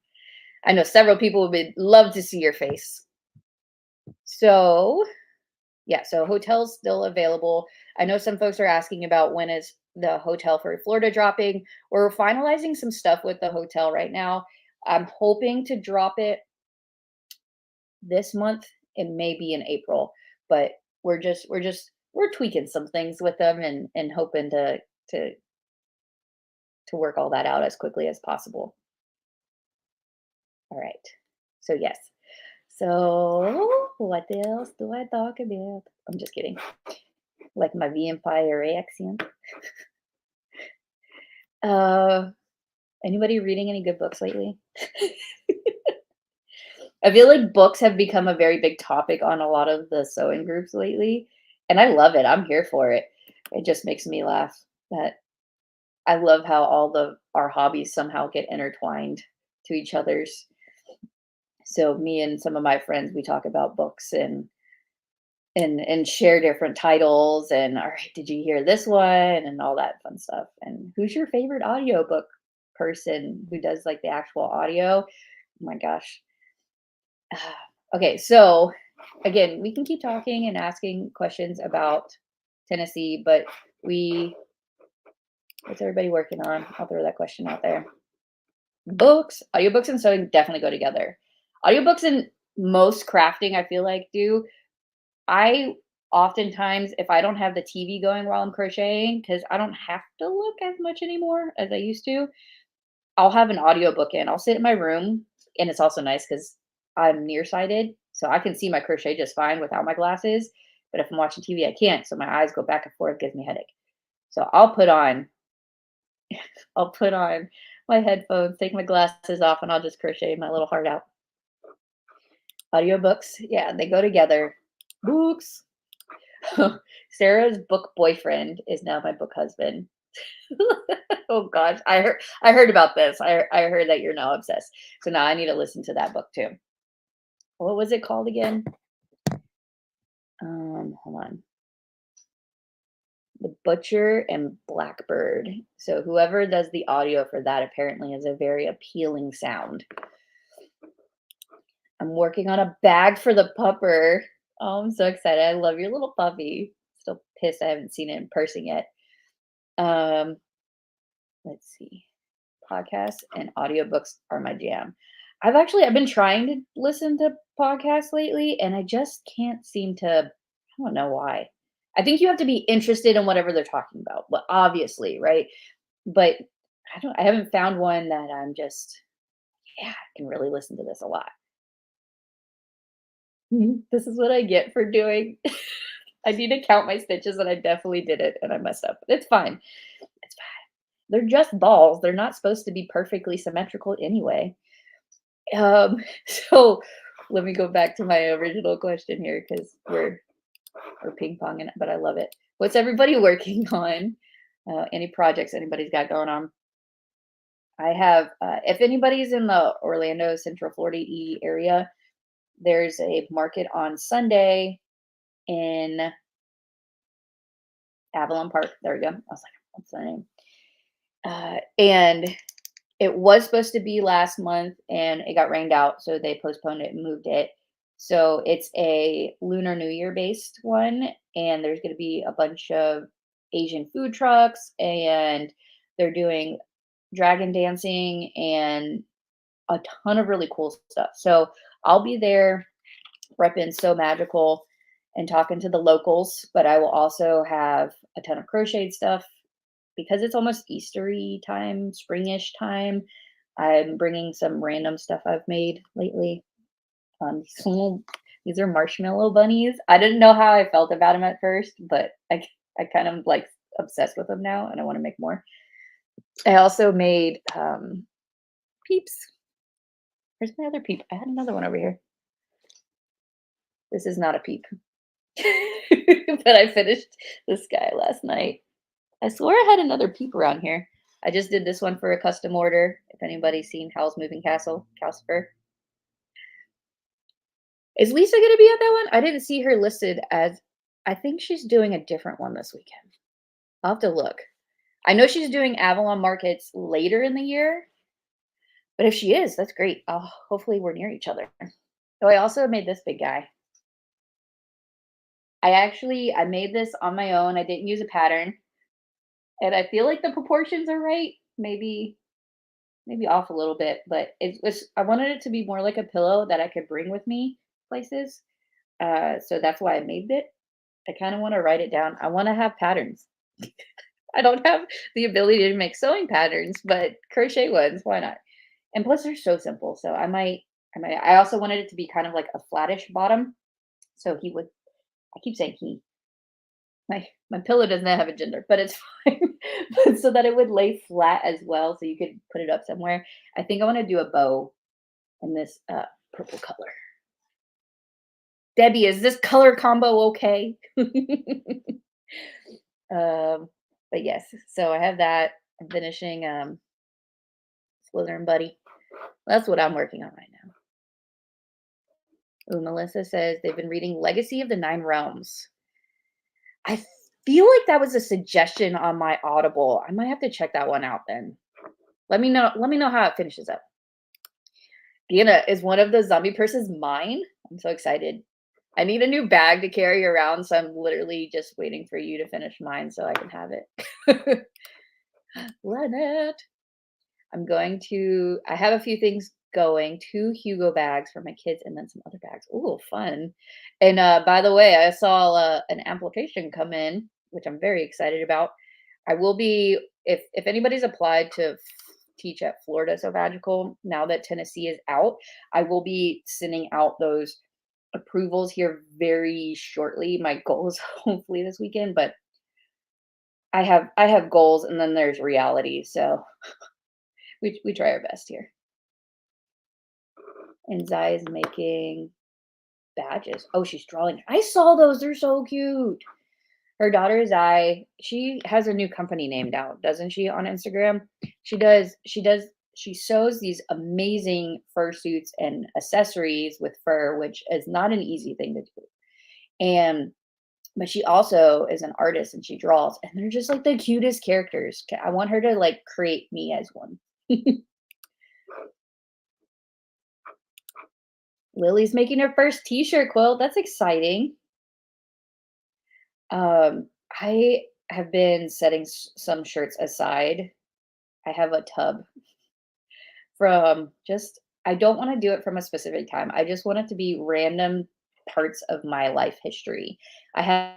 I know several people would love to see your face. So yeah, so hotels still available. I know some folks are asking about when is the hotel for Florida dropping. We're finalizing some stuff with the hotel right now. I'm hoping to drop it this month and maybe in April. but we're tweaking some things with them and hoping to to work all that out as quickly as possible. All right. So yes. So what else do I talk about? I'm just kidding. Like my vampire accent. Uh, Anybody reading any good books lately? I feel like books have become a very big topic on a lot of the sewing groups lately, and I love it. I'm here for it. It just makes me laugh that I love how all the our hobbies somehow get intertwined to each other's. So me and some of my friends, we talk about books and share different titles and all right, did you hear this one and all that fun stuff. And who's your favorite audiobook person who does like the actual audio? Oh my gosh. Okay, so again, we can keep talking and asking questions about Tennessee, but we what's everybody working on? I'll throw that question out there. Books, audiobooks and sewing definitely go together. Audiobooks and most crafting, I feel like, do. I oftentimes, if I don't have the TV going while I'm crocheting, because I don't have to look as much anymore as I used to, I'll have an audiobook in. I'll sit in my room, and it's also nice because I'm nearsighted, so I can see my crochet just fine without my glasses. But if I'm watching TV, I can't, so my eyes go back and forth, gives me a headache. So I'll put on my headphones, take my glasses off, and I'll just crochet my little heart out. Audiobooks, yeah, they go together. Books. Sarah's book boyfriend is now my book husband. Oh gosh, I heard about this. I heard that you're now obsessed. So now I need to listen to that book too. What was it called again? Hold on. The Butcher and Blackbird. So whoever does the audio for that apparently is a very appealing sound. I'm working on a bag for the pupper. Oh, I'm so excited. I love your little puppy. Still pissed I haven't seen it in person yet. Um, let's see. Podcasts and audiobooks are my jam. I've been trying to listen to podcasts lately and I just can't seem to I don't know why. I think you have to be interested in whatever they're talking about. Well, obviously, right? But I haven't found one that I'm just yeah, I can really listen to this a lot. This is what I get for doing I need to count my stitches and I definitely did it and I messed up. It's fine. It's fine. They're just balls. They're not supposed to be perfectly symmetrical anyway. So let me go back to my original question here because we're ping ponging, but I love it. What's everybody working on? Any projects anybody's got going on? I have, if anybody's in the Orlando, Central Florida area, there's a market on Sunday in Avalon Park. There we go. I was like, what's the name? And it was supposed to be last month and it got rained out, so they postponed it and moved it. So it's a Lunar New Year based one, and there's going to be a bunch of Asian food trucks, and they're doing dragon dancing and a ton of really cool stuff. So I'll be there repping So Magical and talking to the locals, but I will also have a ton of crocheted stuff because it's almost Eastery time, springish time. I'm bringing some random stuff I've made lately. These are marshmallow bunnies. I didn't know how I felt about them at first, but I kind of like obsessed with them now, and I want to make more. I also made peeps. Where's my other peep? I had another one over here. This is not a peep, but I finished this guy last night. I swore I had another peep around here. I just did this one for a custom order. If anybody's seen Howl's Moving Castle, Calcifer. Is Lisa going to be at that one? I didn't see her listed as. I think she's doing a different one this weekend. I'll have to look. I know she's doing Avalon Markets later in the year, but if she is, that's great. Hopefully we're near each other. So I also made this big guy. I made this on my own. I didn't use a pattern, and I feel like the proportions are right. Maybe off a little bit, but it was I wanted it to be more like a pillow that I could bring with me places. So that's why I made it. I kind of want to write it down. I want to have patterns. I don't have the ability to make sewing patterns, but crochet ones, why not? And plus they're so simple. So I also wanted it to be kind of like a flattish bottom. So he would I keep saying he. My pillow does not have a gender, but it's fine. But so that it would lay flat as well, so you could put it up somewhere. I think I want to do a bow in this purple color. Debbie, is this color combo okay? But yes, so I have that. I'm finishing Slytherin Buddy. That's what I'm working on right now. Ooh, Melissa says they've been reading Legacy of the Nine Realms. I feel like that was a suggestion on my Audible. I might have to check that one out then. Let me know how it finishes up. Diana, is one of the zombie purses mine? I'm so excited. I need a new bag to carry around, so I'm literally just waiting for you to finish mine so I can have it. Lynette. I have a few things going, 2 Hugo bags for my kids and then some other bags. Ooh, fun. And by the way, I saw an application come in, which I'm very excited about. I will be if anybody's applied to teach at Florida So Magical, now that Tennessee is out, I will be sending out those approvals here very shortly. My goal is hopefully this weekend, but I have goals and then there's reality. So we try our best here. And Zai is making badges. Oh, she's drawing. I saw those. They're so cute. Her daughter Zai, she has a new company named out, doesn't she, on Instagram? She sews these amazing fursuits and accessories with fur, which is not an easy thing to do. And but she also is an artist and she draws, and they're just like the cutest characters. I want her to like create me as one. Lily's making her first t-shirt quilt. That's exciting. I have been setting some shirts aside. I have a tub from just I don't want to do it from a specific time. I just want it to be random parts of my life history. I have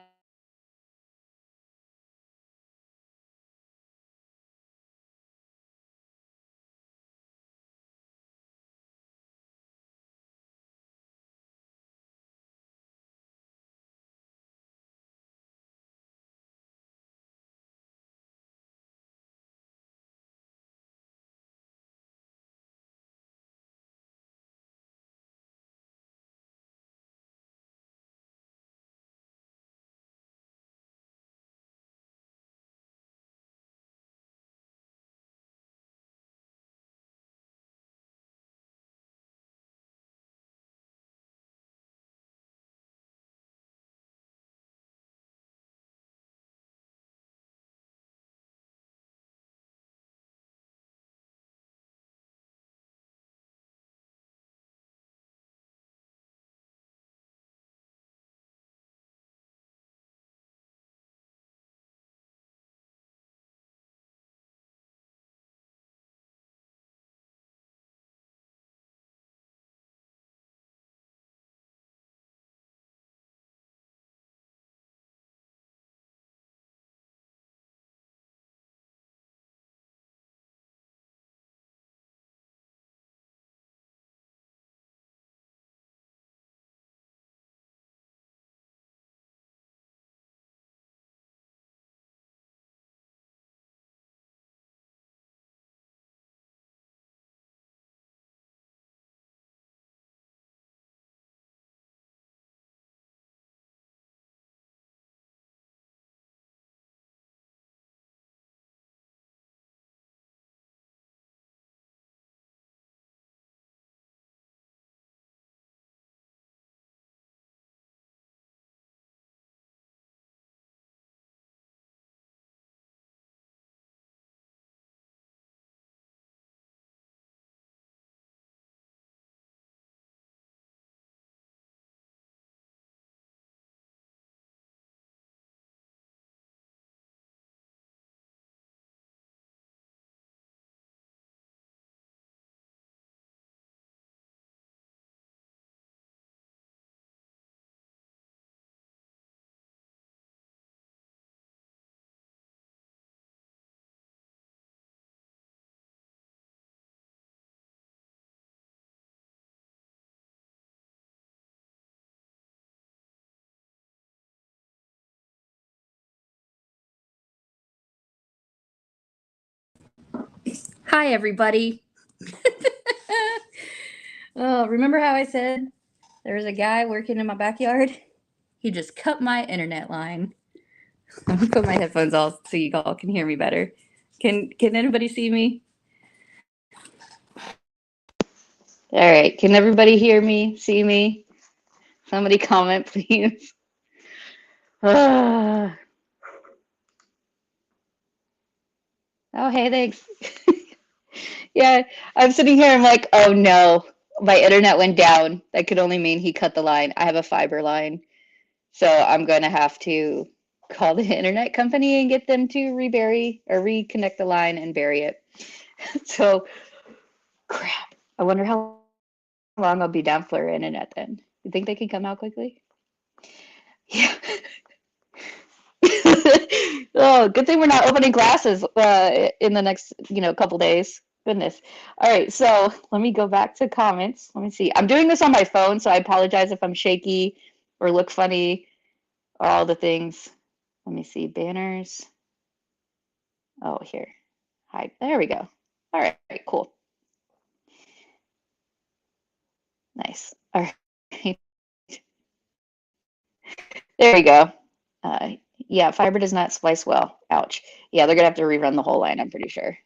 Hi, everybody. Oh, remember how I said there was a guy working in my backyard? He just cut my internet line. I'm gonna put my headphones on so you all can hear me better. Can anybody see me? All right. Can everybody hear me? See me? Somebody comment, please. Oh, hey, thanks. Yeah, I'm sitting here. I'm like, oh no, my internet went down. That could only mean he cut the line. I have a fiber line. So I'm going to have to call the internet company and get them to rebury or reconnect the line and bury it. So crap. I wonder how long I'll be down for internet then. You think they can come out quickly? Yeah. Oh, good thing we're not opening classes in the next, couple days. Goodness. All right, so let me go back to comments. Let me see. I'm doing this on my phone, so I apologize if I'm shaky or look funny or all the things. Let me see. Banners. Oh, here. Hi. There we go. All right, cool. Nice. All right. There we go. Yeah, fiber does not splice well. Ouch. Yeah, they're gonna have to rerun the whole line, I'm pretty sure.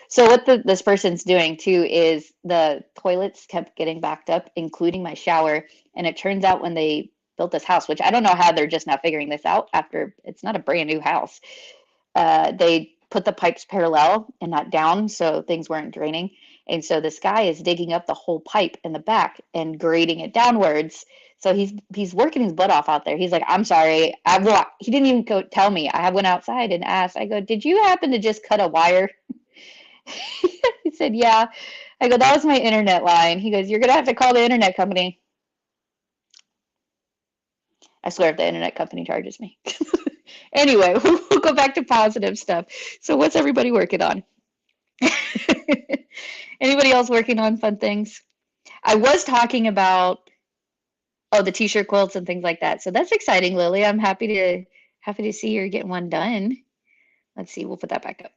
So what this person's doing too is the toilets kept getting backed up, including my shower. And it turns out when they built this house, which I don't know how they're just now figuring this out after it's not a brand new house, they put the pipes parallel and not down, so things weren't draining. And so this guy is digging up the whole pipe in the back and grading it downwards. So he's working his butt off out there. He's like, I'm sorry. He didn't even go tell me. I went outside and asked. I go, did you happen to just cut a wire? He said, yeah. I go, that was my internet line. He goes, you're gonna have to call the internet company. I swear if the internet company charges me. Anyway, we'll go back to positive stuff. So what's everybody working on? Anybody else working on fun things? I was talking about the t-shirt quilts and things like that. So that's exciting, Lily. I'm happy to see you're getting one done. Let's see, we'll put that back up.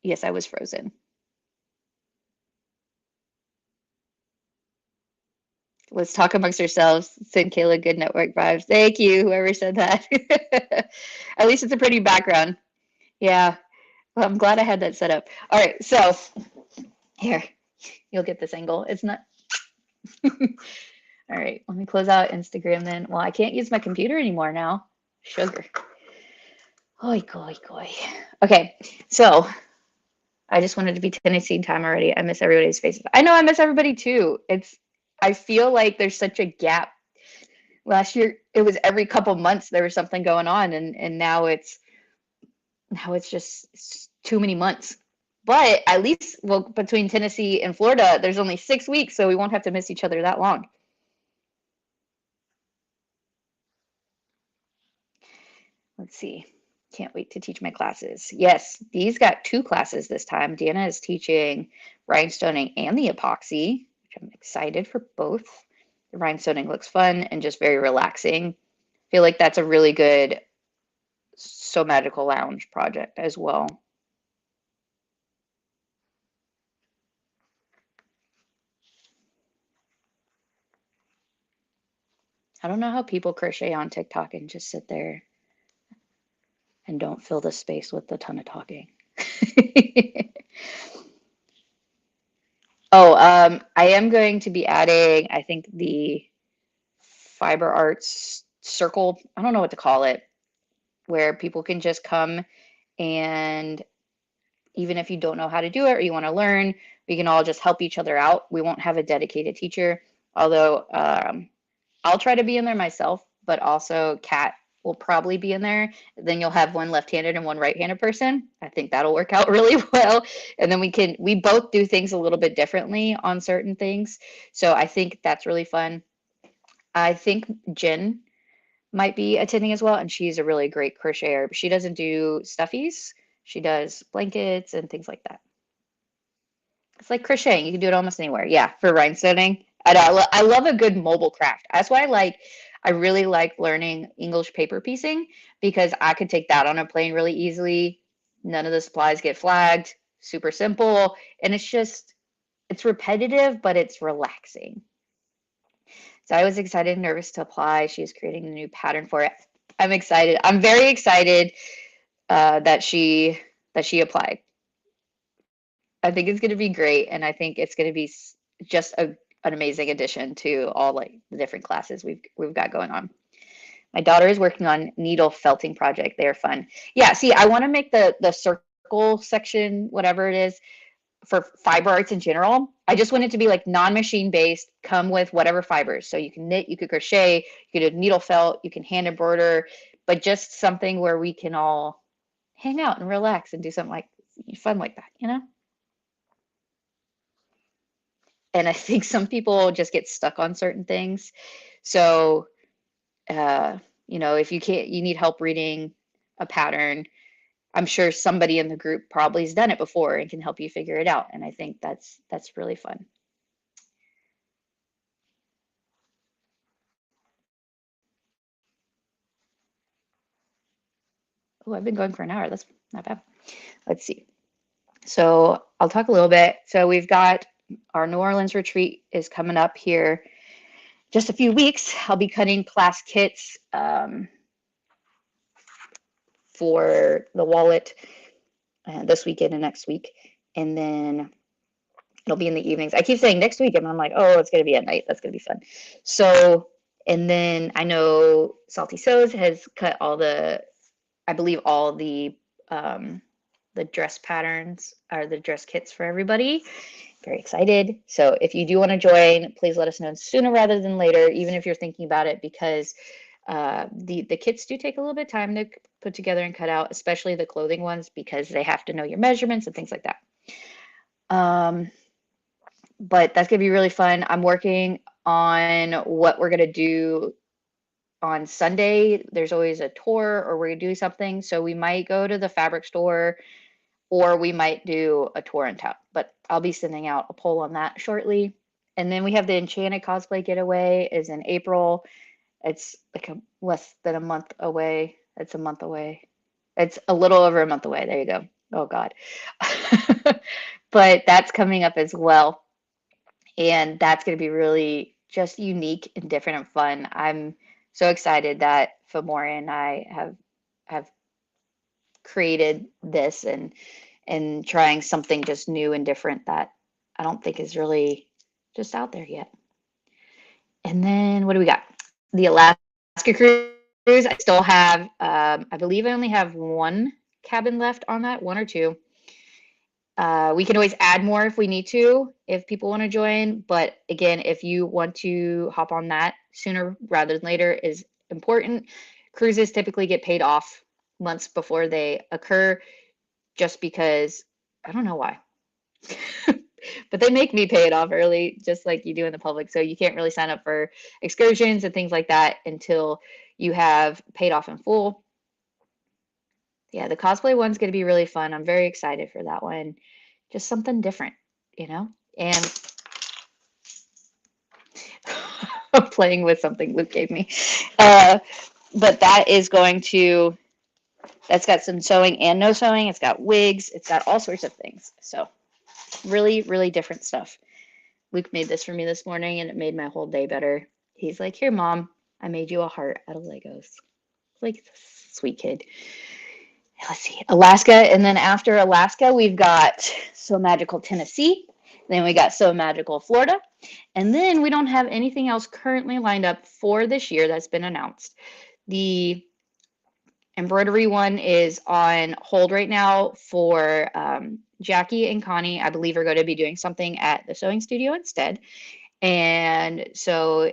Yes, I was frozen. Let's talk amongst ourselves. Send Kayla good network vibes. Thank you, whoever said that. At least it's a pretty background. Yeah. Well, I'm glad I had that set up. All right, so here, you'll get this angle. It's not. All right, let me close out Instagram then. Well, I can't use my computer anymore now. Sugar. Oy, goy, goy. Okay, so I just wanted to be Tennessee time already. I miss everybody's faces. I know I miss everybody too. I feel like there's such a gap. Last year it was every couple months there was something going on, and now it's just too many months. But at least, well, between Tennessee and Florida, there's only 6 weeks, so we won't have to miss each other that long. Let's see. Can't wait to teach my classes. Yes, Dee's got 2 classes this time. Deanna is teaching rhinestoning and the epoxy, which I'm excited for both. The rhinestoning looks fun and just very relaxing. I feel like that's a really good Sew Magical Lounge project as well. I don't know how people crochet on TikTok and just sit there and don't fill the space with a ton of talking. Oh, I am going to be adding, I think, the fiber arts circle. I don't know what to call it, where people can just come, and even if you don't know how to do it or you want to learn, we can all just help each other out. We won't have a dedicated teacher, although I'll try to be in there myself, but also Kat will probably be in there. Then you'll have one left-handed and one right-handed person. I think that'll work out really well. And then we both do things a little bit differently on certain things. So I think that's really fun. I think Jen might be attending as well, and she's a really great crocheter. She doesn't do stuffies. She does blankets and things like that. It's like crocheting. You can do it almost anywhere. Yeah, for rhinestoning. I know. I love a good mobile craft. That's why I really like learning English paper piecing because I could take that on a plane really easily. None of the supplies get flagged, super simple, and it's repetitive, but it's relaxing. So I was excited and nervous to apply. She was creating a new pattern for it. I'm excited. I'm very excited that she applied. I think it's going to be great, and I think it's going to be just an amazing addition to all like the different classes we've got going on. My daughter is working on needle felting project. They are fun. Yeah, see, I want to make the circle section, whatever it is, for fiber arts in general. I just want it to be like non-machine based, come with whatever fibers. So you can knit, you could crochet, you could do needle felt, you can hand embroider, but just something where we can all hang out and relax and do something like fun like that, you know? And I think some people just get stuck on certain things. So, uh, if you can't, you need help reading a pattern. I'm sure somebody in the group probably has done it before and can help you figure it out. And I think that's really fun. Oh, I've been going for an hour. That's not bad. Let's see. So I'll talk a little bit. So we've got our New Orleans retreat is coming up here just a few weeks. I'll be cutting class kits for the wallet this weekend and next week. And then it'll be in the evenings. I keep saying next week, and I'm like, oh, it's going to be at night. That's going to be fun. So, and then I know Salty Sews has cut I believe the dress patterns or the dress kits for everybody. Very excited. So if you do want to join, please let us know sooner rather than later, even if you're thinking about it, because the kits do take a little bit of time to put together and cut out, especially the clothing ones, because they have to know your measurements and things like that. But that's going to be really fun. I'm working on what we're going to do on Sunday. There's always a tour or we're going to do something. So we might go to the fabric store or we might do a tour in town. But I'll be sending out a poll on that shortly. And then we have the Enchanted Cosplay Getaway is in April. It's like less than a month away. It's a month away. It's a little over a month away. There you go. Oh, God. But that's coming up as well. And that's going to be really just unique and different and fun. I'm so excited that Famori and I have created this and trying something just new and different that I don't think is really just out there yet. And then what do we got? The Alaska cruise. I still have, I believe I only have one cabin left on that, one or two. We can always add more if we need to, if people want to join. But again, if you want to hop on that sooner rather than later is important. Cruises typically get paid off months before they occur just because I don't know why. But they make me pay it off early, just like you do in the public. So you can't really sign up for excursions and things like that until you have paid off in full. Yeah, the cosplay one's going to be really fun. I'm very excited for that one. Just something different, you know? And I'm playing with something Luke gave me. But that is that's got some sewing and no sewing. It's got wigs. It's got all sorts of things. So really, really different stuff. Luke made this for me this morning and it made my whole day better. He's like, here, Mom, I made you a heart out of Legos. Like, sweet kid. Let's see, Alaska. And then after Alaska, we've got Sew Magical Tennessee. Then we got Sew Magical Florida. And then we don't have anything else currently lined up for this year that's been announced. The embroidery one is on hold right now for Jackie and Connie, I believe, are going to be doing something at the sewing studio instead. And so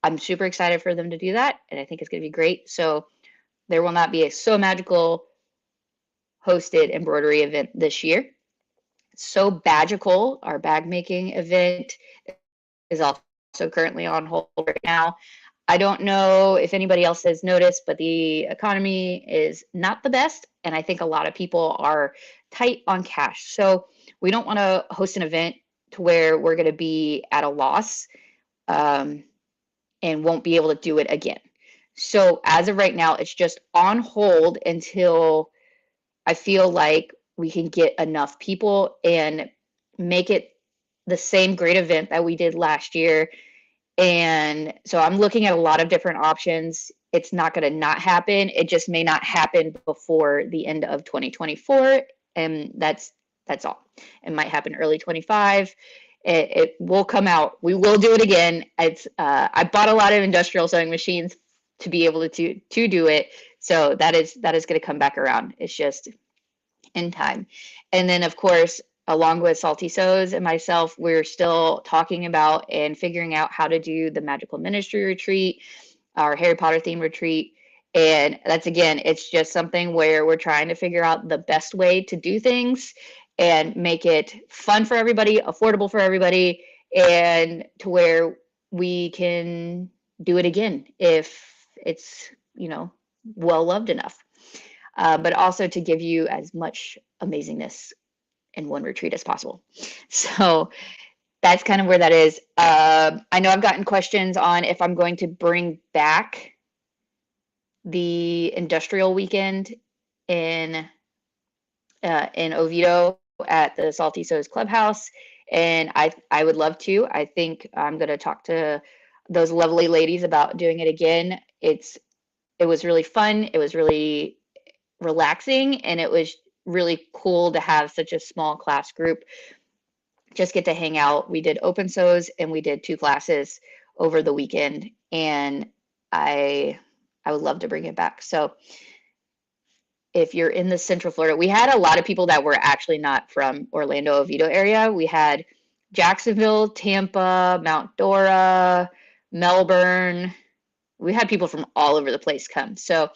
I'm super excited for them to do that. And I think it's going to be great. So there will not be a Sew Magical hosted embroidery event this year. Sew Bagical, our bag making event, is also currently on hold right now. I don't know if anybody else has noticed, but the economy is not the best. And I think a lot of people are tight on cash. So we don't want to host an event to where we're going to be at a loss. And and won't be able to do it again. So as of right now, it's just on hold until I feel like we can get enough people and make it the same great event that we did last year. And so I'm looking at a lot of different options. It's not going to not happen. It just may not happen before the end of 2024. And that's all. It might happen early 25. It will come out. We will do it again. It's I bought a lot of industrial sewing machines to be able to do it. So that is going to come back around. It's just in time. And then of course, along with Salty Sews and myself, we're still talking about and figuring out how to do the Magical Ministry retreat, our Harry Potter theme retreat. And that's, again, it's just something where we're trying to figure out the best way to do things and make it fun for everybody, affordable for everybody, and to where we can do it again if it's, well loved enough. But also to give you as much amazingness in one retreat as possible. So that's kind of where that is. I know I've gotten questions on if I'm going to bring back the industrial weekend in Oviedo at the Salty Sews Clubhouse, and I would love to. I think I'm going to talk to those lovely ladies about doing it again. It was really fun. It was really relaxing, and it was really cool to have such a small class group just get to hang out. We did open sews and we did 2 classes over the weekend, and I would love to bring it back. So if you're in the Central Florida, we had a lot of people that were actually not from Orlando, Oviedo area. We had Jacksonville, Tampa, Mount Dora, Melbourne. We had people from all over the place come. So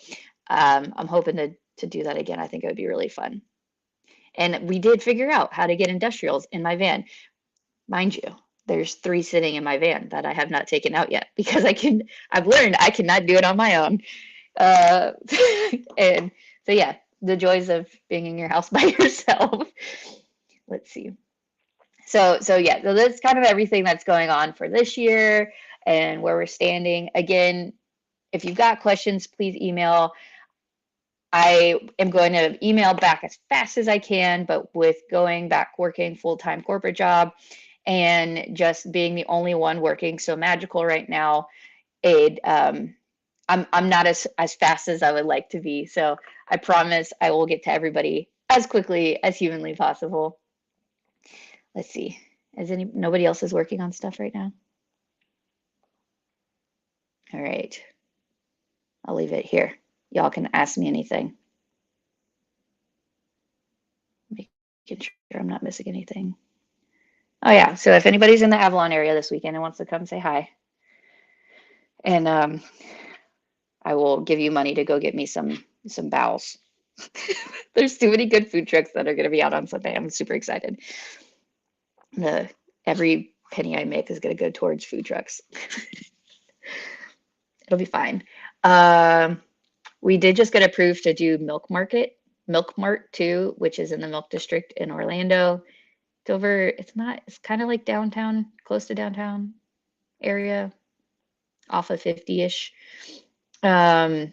I'm hoping to do that again. I think it would be really fun. And we did figure out how to get industrials in my van. Mind you, there's 3 sitting in my van that I have not taken out yet because I've learned I cannot do it on my own. And so yeah, the joys of being in your house by yourself. Let's see. So yeah, so that's kind of everything that's going on for this year and where we're standing. Again, if you've got questions, please email. I am going to email back as fast as I can, but with going back working full-time corporate job and just being the only one working so magical right now, I'm not as fast as I would like to be. So I promise I will get to everybody as quickly as humanly possible. Let's see. Nobody else is working on stuff right now? All right. I'll leave it here. Y'all can ask me anything. Making sure I'm not missing anything. Oh yeah, so if anybody's in the Avalon area this weekend and wants to come say hi, and I will give you money to go get me some bowels. There's too many good food trucks that are going to be out on Sunday. I'm super excited. Every penny I make is going to go towards food trucks. It'll be fine. We did just get approved to do Milk Mart too, which is in the Milk District in Orlando. It's kind of like downtown, close to downtown area, off of 50-ish. But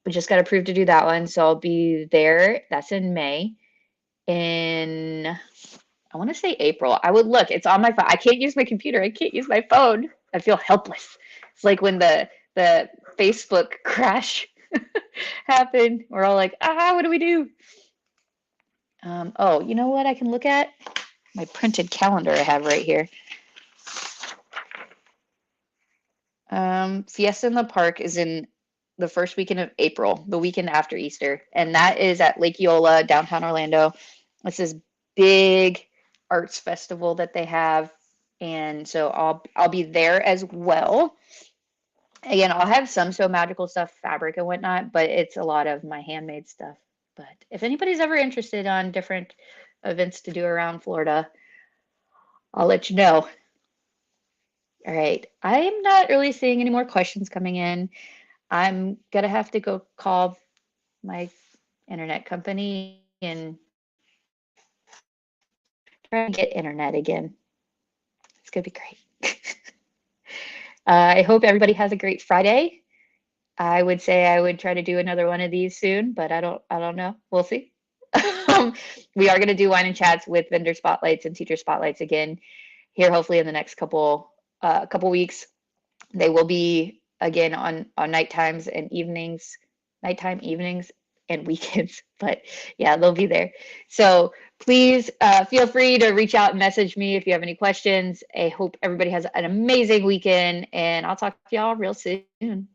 we just got approved to do that one, so I'll be there. That's in May. In, I want to say April. I would look. It's on my phone. I can't use my computer. I can't use my phone. I feel helpless. It's like when the Facebook crash happened. We're all like, what do we do? Oh, you know what I can look at? My printed calendar I have right here. Fiesta in the Park is in the first weekend of April, the weekend after Easter, and that is at Lake Eola, downtown Orlando. It's this big arts festival that they have, and so I'll be there as well. Again, I'll have some Sew Magical stuff, fabric and whatnot, but it's a lot of my handmade stuff. But if anybody's ever interested on different events to do around Florida, I'll let you know. All right, I'm not really seeing any more questions coming in. I'm gonna have to go call my internet company and try and get internet again. It's gonna be great. I hope everybody has a great Friday. I would say I would try to do another one of these soon, but I don't know. We'll see. Um, we are going to do wine and chats with vendor spotlights and teacher spotlights again here, hopefully in the next couple weeks. They will be again on night times and evenings, nighttime, evenings, and weekends. But yeah, they'll be there. So please feel free to reach out and message me if you have any questions. I hope everybody has an amazing weekend, and I'll talk to y'all real soon.